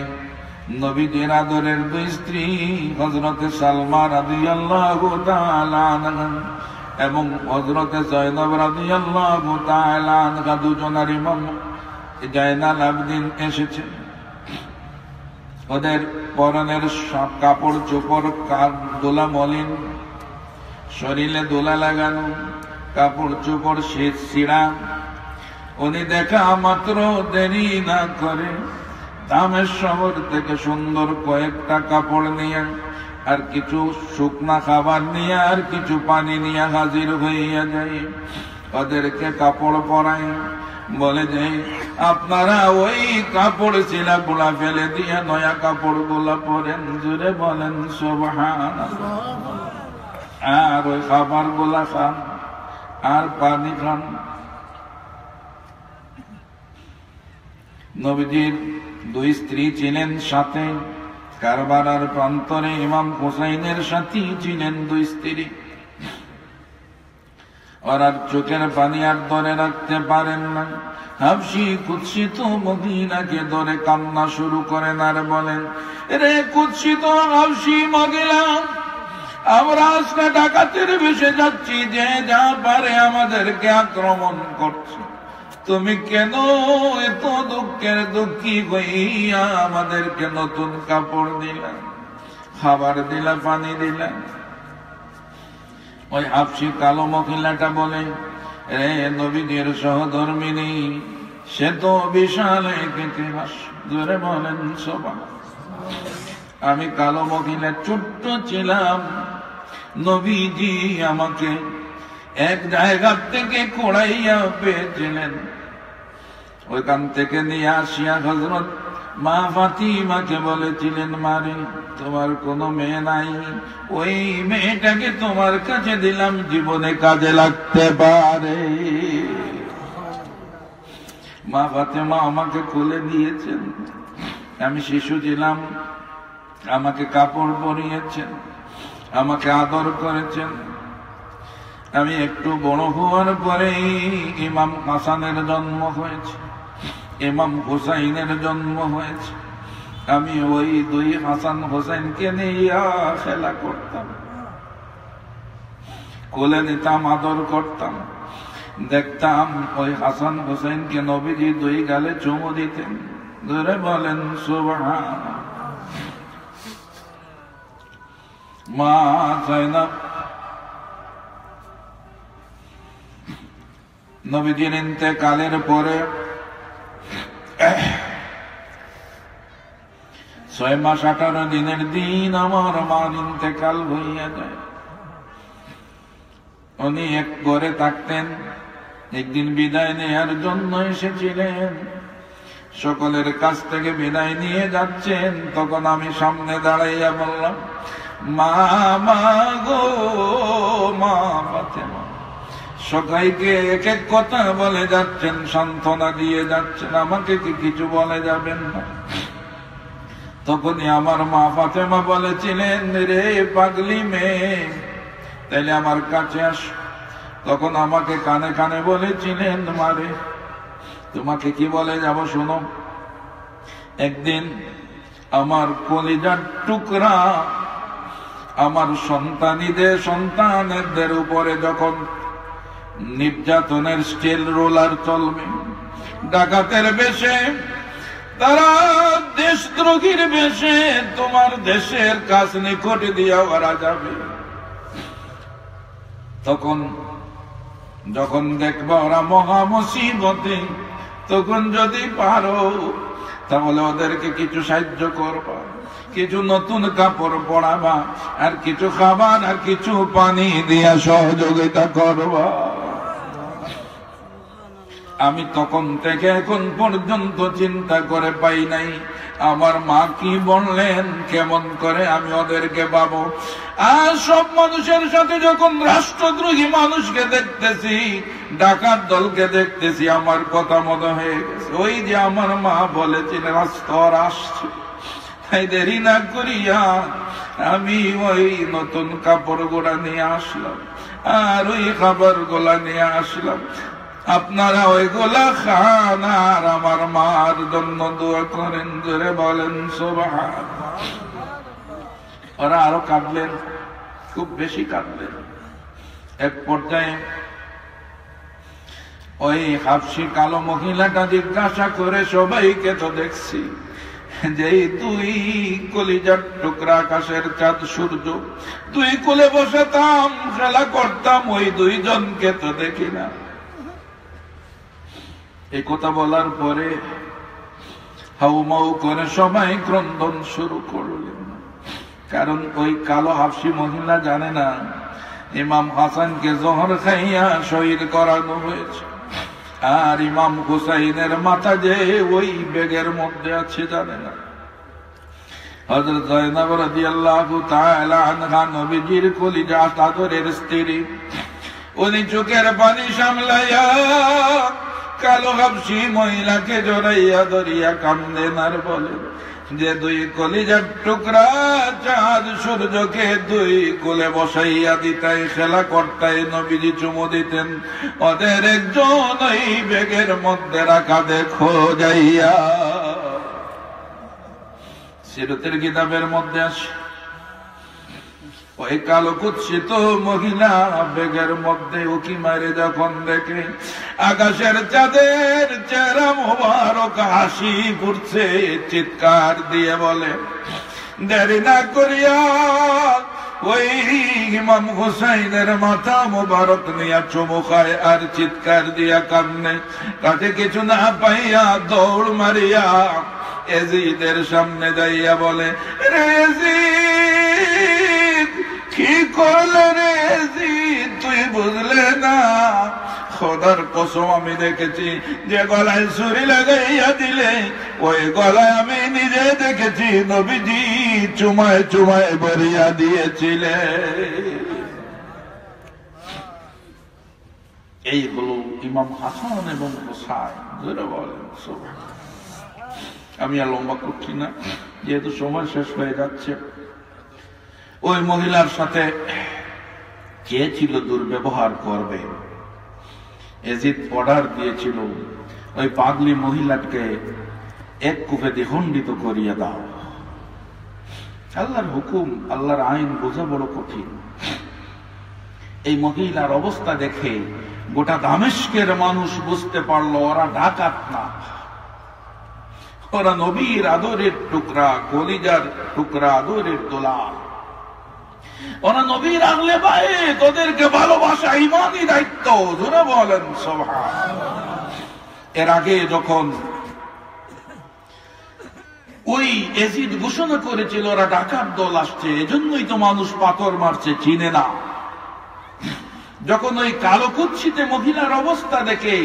নবীজির আদরের দুই স্ত্রী হযরতে সালমা রাদিয়াল্লাহু তাআলা আনহা এবং হযরতে জয়নব রাদিয়াল্লাহু তাআলা আনহা দুজনের ইমাম জয়নাল আবেদিন এসেছে। ওদের পরনের সব কাপড় চোপড় দোলা মলিন, শরীরে দোলা লাগানো, কাপড় চোপড় ছিঁড়া। উনি দেখা মাত্র দেরি না করে দামের শহর থেকে সুন্দর কয়েকটা কাপড় নিয়ে আর কিছু শুকনা খাবার নিয়ে আর কিছু পানি নিয়ে হাজির হইয়া যায়। ওদেরকে কাপড় পরায়, বলে যে আপনারা ওই কাপড় ছিলা গুলা ফেলে দিয়ে নয়া কাপড় গুলা পরেন। জোরে বলেন সুবহানাল্লাহ। আর ওই খাবার গুলা খান আর পানি খান। নবীজির দুই স্ত্রী ছিলেন সাথে, কারবালার প্রান্তরে ইমাম হুসাইনের সাথী ছিলেন দুই স্ত্রী। ওরা চোখের পানি আর ধরে রাখতে পারেন না। হাবশী কুৎসিত মহিলাকে ধরে কান্না শুরু করেন আর বলেন, রে কুৎসিত হাবশী মহিলা, আমরা আজকে ডাকাতের বেশে যাচ্ছি, যে যা পারে আমাদেরকে আক্রমণ করছে। তুমি কেন এত দুঃখের দুঃখী হইয়া আমাদেরকে নতুন কাপড় দিলা, খাবার দিলা, পানি দিলা? ওই হাবশী কালো মহিলাটা বলে, রে নবীজির সহধর্মিনী, সে তো বিশাল এক ইতিহাস। জোরে বলেন সুবহানাল্লাহ। আমি কালো মহিলা, ছোট্ট ছিলাম, নবীজি আমাকে এক জায়গা থেকে কোড়াইয়া পেয়েছিলেন। ওইখান থেকে নিয়ে আসিয়া হযরত মা ফাতিমাকে বলেছিলেন, মারে তোমার কোনো মেয়ে নাই, ওই মেয়েটাকে তোমার কাছে দিলাম, জীবনে কাজে লাগতে পারে। মা ফাতিমা আমাকে খুলে দিয়েছেন। আমি শিশু ছিলাম, আমাকে কাপড় পরিয়েছেন, আমাকে আদর করেছেন। আমি একটু বড় হওয়ার পরে ইমাম হাসানের জন্ম হয়েছে, ইমাম হুসাইনের জন্ম হয়েছে। আমি ওই দুই হাসান হোসেনকে নিয়ে খেলা করতাম, কোলে নিতাম, আদর করতাম। দেখতাম ওই হাসান হোসেনকে নবীজি দুই গালে চুমু দিতেন, জোরে বলেন সুবহান। মা যায়নাব নবীজির ইন্তেকালের পরে 6 মাস 18 দিনের দিন আমার মার ইন্তেকাল হইয়া যায়। উনি এক ঘরে থাকতেন, একদিন বিদায় নেয়ার জন্য এসেছিলেন, সকলের কাছ থেকে বিদায় নিয়ে যাচ্ছেন। তখন আমি সামনে দাঁড়াইয়া বললাম, মা মা গো মা ফাতেমা। সবাইকে এক এক কথা বলে যাচ্ছেন, সান্ত্বনা দিয়ে যাচ্ছেন, আমাকে কি কিছু বলে যাবেন না? তখনই আমার মা ফাতেমা বলেছিলেন, রে পাগলি মেয়ে, তাইলে আমার কাছে আস। তখন আমাকে কানে কানে বলেছিলেন, মারে তোমাকে কি বলে যাব শোনো। একদিন আমার কলিজার টুকরা আমার সন্তানদের উপরে যখন নির্যাতনের স্টিল রোলার চলবে, ডাকাতের বেশে, তারা দেশদ্রোহীর বেশে তোমার দেশের কাছ নিকট দিয়া ওরা যাবে, তখন যখন দেখবা ওরা মহা মুসিবতে, তখন যদি পারো তাহলে ওদেরকে কিছু সাহায্য করবা, কিছু নতুন কাপড় পরাবা, আর কিছু খাবার আর কিছু পানি দিয়া সহযোগিতা করবা। আমি তখন থেকে এখন পর্যন্ত চিন্তা করে পাই নাই আমার মা কি বললেন, কেমন করে আমি ওদেরকে পাবো। আর সব মানুষের সাথে যখন রাষ্ট্রদ্রোহী মানুষকে দেখতেছি, ডাকাত দলকে দেখতেছি, আমার কথা মনে হয়ে গেছে ওই যে আমার মা বলেছিলেন রাষ্ট্র আসছে। তাই দেরি না করিয়া আমি ওই নতুন কাপড় গোড়া নিয়ে আসলাম, আর ওই খাবার গোলা নিয়ে আসলাম। আপনারা ওইগুলা খান আর আমার মার জন্য দোয়া করেন। জোরে বলেন সুবহান। ওরা আরো কাঁদলেন, খুব বেশি কাঁদলেন। এক পর্যায়ে ওই হাবশী কালো মহিলাটা জিজ্ঞাসা করে, সবাইকে তো দেখছি যে তুই কলিজার টুকরা আকাশের চাঁদ সূর্য, তুই কোলে বসেতাম খেলা করতাম, ওই দুইজনকে তো দেখি না। এই কথা বলার পরে হাউমাউ করে সবাই ক্রন্দন শুরু করলেন, কারণ ওই কালো হাবশী মহিলা জানে না ইমাম হাসানকে জহর খাইয়া শহীদ করানো হয়েছে, আর ইমাম হুসাইনের মাথা যে ওই ব্যাগের মধ্যে আছে জানে না। হযরত যায়েনব রাদিয়াল্লাহু তাআলা আনহা নবীজির কলিজা আদরের স্ত্রী, উনি চোখের পানি সামলাইয়া কালো হাবশী মহিলাকে জড়াইয়া ধরিয়া কান্দেন আর বলেন যে দুই কলিজার টুকরা চাঁদ সূর্যকে দুই কোলে বসাইয়া দিতাই, খেলা করতাই, নবীজি চুমু দিতেন, ওদের একজন ওই ব্যাগের মধ্যে রাখা দেখো যাইয়া। সিরাতের কিতাবের মধ্যে আসে ওই কালো কুৎসিত মহিলা ব্যাগের মধ্যে উকি মারে যখন দেখে আকাশের চাঁদের চেহারা মোবারক হাসি ফুটছে, চিৎকার দিয়ে বলে, দেরি না করিয়া ওই ইমাম হুসাইনের মাথা মোবারক নিয়া চুমু খায় আর চিৎকার দিয়া কান্নে। কাছে কিছু না পাইয়া দৌড় মারিয়া এজিদের সামনে যাইয়া বলে, রে এজিদ, কি করলে রে এজিদ, তুই বুঝলে না? খোদার কসম আমি দেখেছি যে গলায় ছুরি লাগাইয়া দিলে ওই গলায় আমি নিজে দেখেছি নবীজি চুমায় চুমায় ভরিয়া দিয়েছিলে। এই হলো ইমাম হাসান এবং হুসাইন। জোরে বলেন সুবহান। আমি আর লম্বা করছি না, যেহেতু সময় শেষ হয়ে যাচ্ছে। ওই মহিলার সাথে কে ছিল দুর্ব্যবহার করবে, এজিদ অর্ডার দিয়েছিল ওই পাগলি মহিলাকে এক কূপে দ্বিখণ্ডিত করিয়া দাও। আল্লাহর হুকুম, আল্লাহর আইন বোঝা বড় কঠিন। এই মহিলার অবস্থা দেখে গোটা দামেস্কের মানুষ বুঝতে পারলো ওরা ডাকাত না, ওরা নবীর আদরের টুকরা, কলিজার টুকরা, আদরের দোলা। ওরা নবীর আহলে বাইত, ওদেরকে ভালোবাসা ঈমানি দায়িত্ব। জোরে বলেন সুবহানাল্লাহ। এর আগে যখন ওই এজিদ ঘোষণা করেছিল ওরা ডাকাত দল আসছে, এজন্যই তো মানুষ পাথর মারছে, চিনে না। যখন ওই কালো কুৎসিতে মহিলার অবস্থা দেখে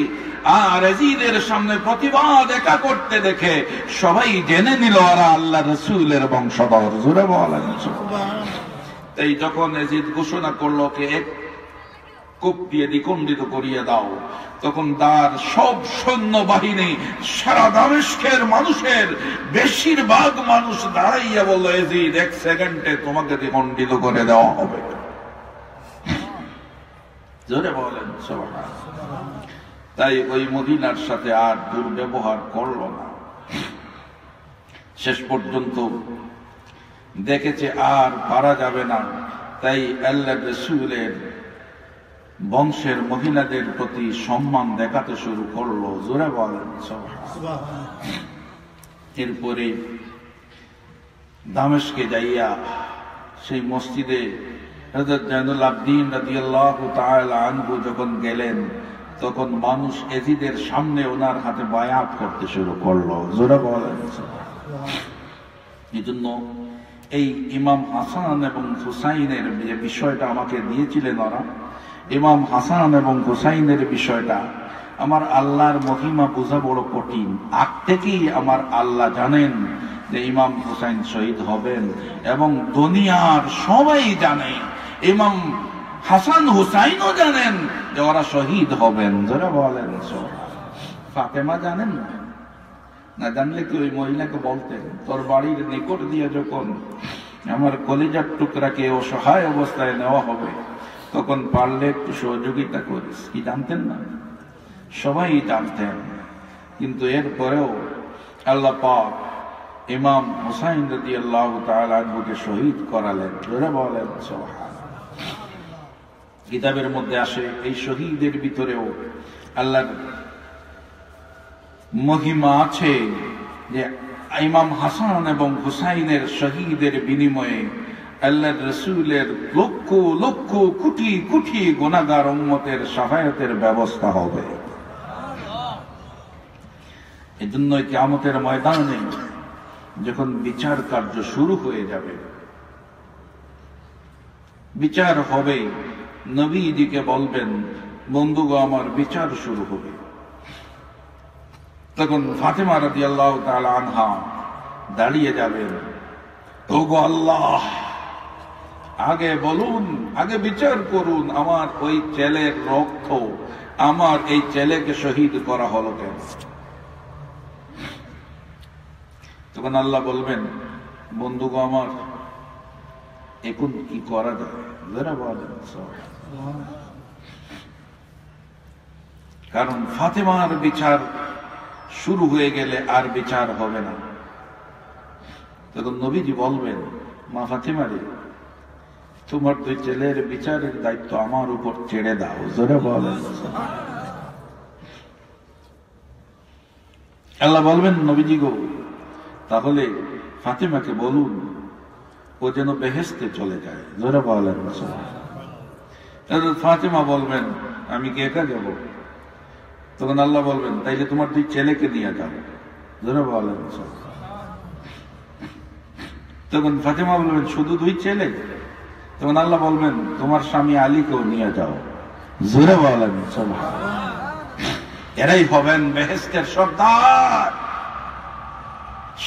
আর এজিদের সামনে প্রতিবাদ একা করতে দেখে সবাই জেনে নিল ওরা আল্লাহ রাসূলের বংশধর। জোরে বলেন সুবহানাল্লাহ। তাই যখন এজিদ ঘোষণা করলো কে এক কূপ দিয়ে দ্বিখণ্ডিত করিয়ে দাও, তখন তার সব সৈন্য বাহিনী সারা দামেস্কের মানুষের বেশিরভাগ মানুষ দাঁড়াইয়া বলল, এজিদ, এক সেকেন্ডে তোমাকে দ্বিখণ্ডিত করে দেওয়া হবে। জোরে বলেন সুবহানাল্লাহ। তাই ওই মদিনার সাথে আর দুর্ব্যবহার করল না। শেষ পর্যন্ত দেখেছে আর পারা যাবে না, তাই আল্লাহর রাসূলের বংশের মহিলাদের প্রতি সম্মান দেখাতে শুরু করলো। জোরে বলেন সুবহানাল্লাহ। এরপরে দামেস্কে যাইয়া সেই মসজিদে হযরত জাইনুল আবদিন রাদিয়াল্লাহু তাআলা আনহু যখন গেলেন, তখন মানুষ এজিদের সামনে ওনার হাতে বায়াত করতে শুরু করলো। জোরে বলেন সুবহানাল্লাহ। এজন্য এই ইমাম হাসান এবং হুসাইনের যে বিষয়টা আমাকে দিয়েছিলেন ওরা, ইমাম হাসান এবং হুসাইনের বিষয়টা আমার আল্লাহর মহিমা বোঝা বড় কঠিন। আগ থেকেই আমার আল্লাহ জানেন যে ইমাম হুসাইন শহীদ হবেন, এবং দুনিয়ার সবাই জানে, ইমাম হাসান হুসাইনও জানেন যে ওরা শহীদ হবেন। যারা বলেন ফাতেমা জানেন না, না জানলে কি ওই মহিলাকে বলতেন, তোর বাড়ির নিকট দিয়ে যখন আমার কলিজার টুকরাকে অসহায় অবস্থায় নেওয়া হবে, তখন পারলে একটু সহযোগিতা করিস। কি জানতেন না? সবাই জানতেন। কিন্তু এরপরেও আল্লাহ পাক ইমাম হুসাইন রাদিয়াল্লাহু তাআলা আনহুকে শহীদ করালেন। জোরে বলেন সুবহানাল্লাহ। কিতাবের মধ্যে আসে এই শহীদের ভিতরেও আল্লাহর মহিমা আছে, যে ইমাম হাসান এবং হুসাইনের শহীদের বিনিময়ে আল্লাহর রাসূলের লক্ষ লক্ষ কোটি কোটি গুনাহগার উম্মতের শাফায়াতের ব্যবস্থা হবে। এজন্য কিয়ামতের ময়দানে যখন বিচার কার্য শুরু হয়ে যাবে, বিচার হবে, নবীজিকে বলবেন, বন্ধুগো আমার বিচার শুরু হবে। তখন ফাতেমা রাদিয়াল্লাহু তাআলা আনহা দাঁড়িয়ে যাবেন, ওগো আল্লাহ, আগে বলুন, আগে বিচার করুন, আমার ওই ছেলের রক্ত, আমার এই ছেলেকে শহীদ করা হলো কেন? তখন আল্লাহ বলবেন, বন্ধুগো আমার, এখন কি করা যায়? যারা বলেন কারণ ফাতেমার বিচার শুরু হয়ে গেলে আর বিচার হবে না। তখন নবীজি বলবেন, মা ফাতেমা রে, তোমার দুই ছেলের বিচারের দায়িত্ব আমার উপর ছেড়ে দাও। জোরে বলেন। আল্লাহ বলবেন, নবীজি গো, তাহলে ফাতেমাকে বলুন ও যেন বেহেশতে চলে যায়। জোরে বলেন। ফাতেমা বলবেন, আমি কি একা যাব? তখন আল্লাহ বলবেন, তাইলে তোমার দুই ছেলেকে নিয়ে যাও। জোরে বলেন। তখন ফাতেমা বলবেন, শুধু দুই ছেলে? তখন আল্লাহ বলবেন, তোমার স্বামী আলীকেও নিয়ে যাও। জোরে বলেন। এরাই হবেন বেহেশতের সর্দার,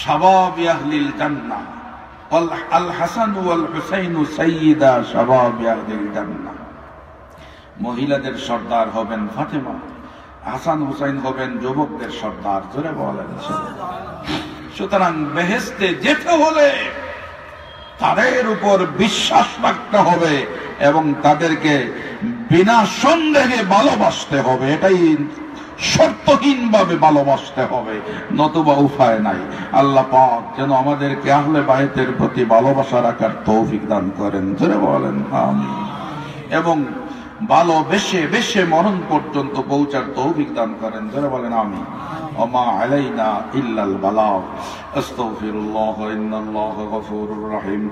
শাবাব আহলিল জান্নাহ। আল হাসান ওয়াল হুসাইন সাইয়্যিদা শাবাব আহলিল জান্নাহ। মহিলাদের সর্দার হবেন ফাতেমা, হাসান হুসাইন হবেন যুবকদের সর্দার। জোরে বলেন। সুতরাং বেহেশতে যেতে হলে তাদের উপর বিশ্বাস রাখতে হবে এবং তাদেরকে বিনা সন্দেহে ভালোবাসতে হবে। এটাই শর্তহীন ভাবে ভালোবাসতে হবে, নতুবা উপায় নাই। আল্লাহ পাক যেন আমাদেরকে আহলে বাইতের প্রতি ভালোবাসা রাখার তৌফিক দান করেন। জোরে বলেন আমিন। এবং ভালোবেসে বেশে মরণ পর্যন্ত পৌঁছার তৌফিক দান করেন। জোরে বলেন আমিন। وما علينا إلا البلاغ أستغفر الله إن الله غفور رحيم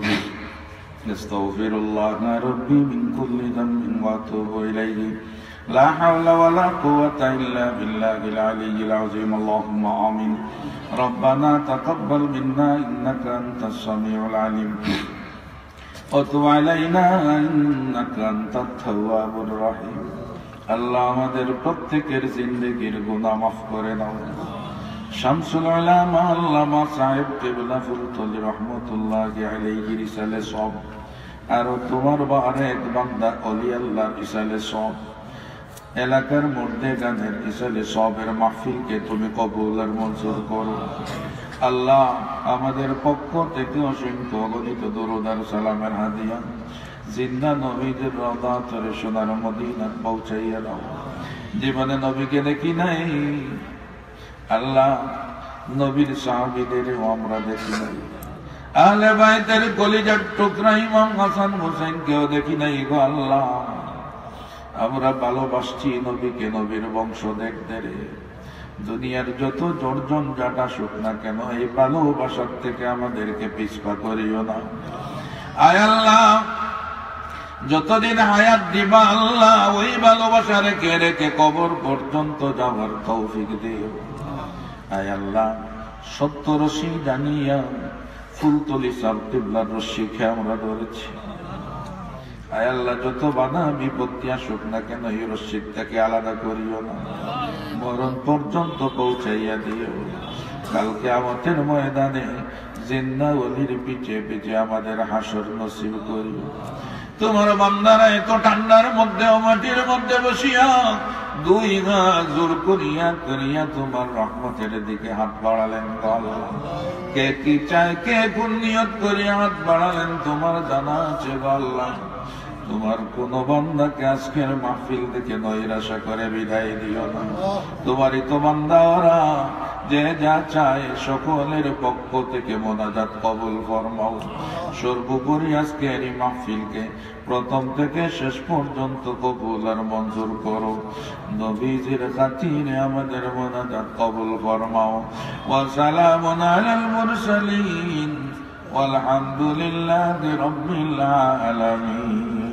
أستغفر الله ربي من كل ذنب وأتوب إليه لا حول ولا قوة إلا بالله العلي العظيم اللهم آمين ربنا تقبل منا إنك أنت السميع العليم وتب علينا إنك أنت التواب الرحيم আল্লাহ আমাদের প্রত্যেকের জিন্দেগির গুনাহ মাফ করে দাও শামসুল উলামা আল্লামা সাহেব কিবলা ফুলতলি রহমাতুল্লাহি আলাইহি রিসালে সব আর তোমার বারেক বান্দা ওলি আল্লাহ রিসালে সব এলাকার মধ্যে গানের রিসালে সবের মাহফিলকে তুমি কবুল আর মঞ্জুর করো আল্লাহ আমাদের পক্ষ থেকে অসংখ্য অগণিত দরুদ আর সালামের হাদিয়া জিন্দা নবীদের রওজা ধরে সোনার মদিনা পৌঁছাইয়া দাও জীবনে নবীকে দেখি নাই আল্লাহ নবীর সাহাবীদেরও আমরা দেখি নাই আহলে বাইতের কলিজার টুকরা ইমাম হাসান হোসেন কেউ দেখি নাই গো আল্লাহ আমরা ভালোবাসছি নবীকে নবীর বংশ দেখতে রে দুনিয়ার যত জর্জন জাটা শুক না কেন এই ভালোবাসার থেকে আমাদেরকে পিছপা করিও না আয় আল্লাহ যতদিন হায়াত দিবা আল্লাহ ওই ভালোবাসা রেখে রেখে কবর পর্যন্ত যাওয়ার তৌফিক দিও আয় আল্লাহ সত্য রশি জানিয়া ফুলতলি সাহেব কিবলার রশিকে আমরা ধরেছি আয় আল্লাহ যত বাধা বিপত্তি আসুক না কেন এই রশি থেকে আলাদা করিও না মরণ পর্যন্ত পৌঁছাইয়া দিও কালকে আমাদের ময়দানে জিন্দা ওলির পিছে পিছে আমাদের হাসর নসিব করিও তোমার বান্দারা এত ঠান্ডার মধ্যে মাটির মধ্যে বসিয়া দুই হাত জোর করিয়া করিয়া তোমার রহমতের দিকে হাত বাড়ালেন আল্লাহ কে কি চায় কে কোন নিয়ত করিয়া হাত বাড়ালেন তোমার জানা আছে আল্লাহ তোমার কোন বান্দাকে আজকের মাহফিল থেকে নৈরাশা করে বিদায় দিও না তোমারই তো বান্দা ওরা যে যা চায় সকলের পক্ষ থেকে মোনাজাত কবুল ফরমাও সর্বোপরি আজকের এই মাহফিলকে প্রথম থেকে শেষ পর্যন্ত কবুল আর মঞ্জুর করো নবীজির খাতিরে আমাদের মোনাজাত কবুল ফরমাও ওয়া সালামুন আলাল মুরসালিন ওয়ালহামদুলিল্লাহি রাব্বিল আলামিন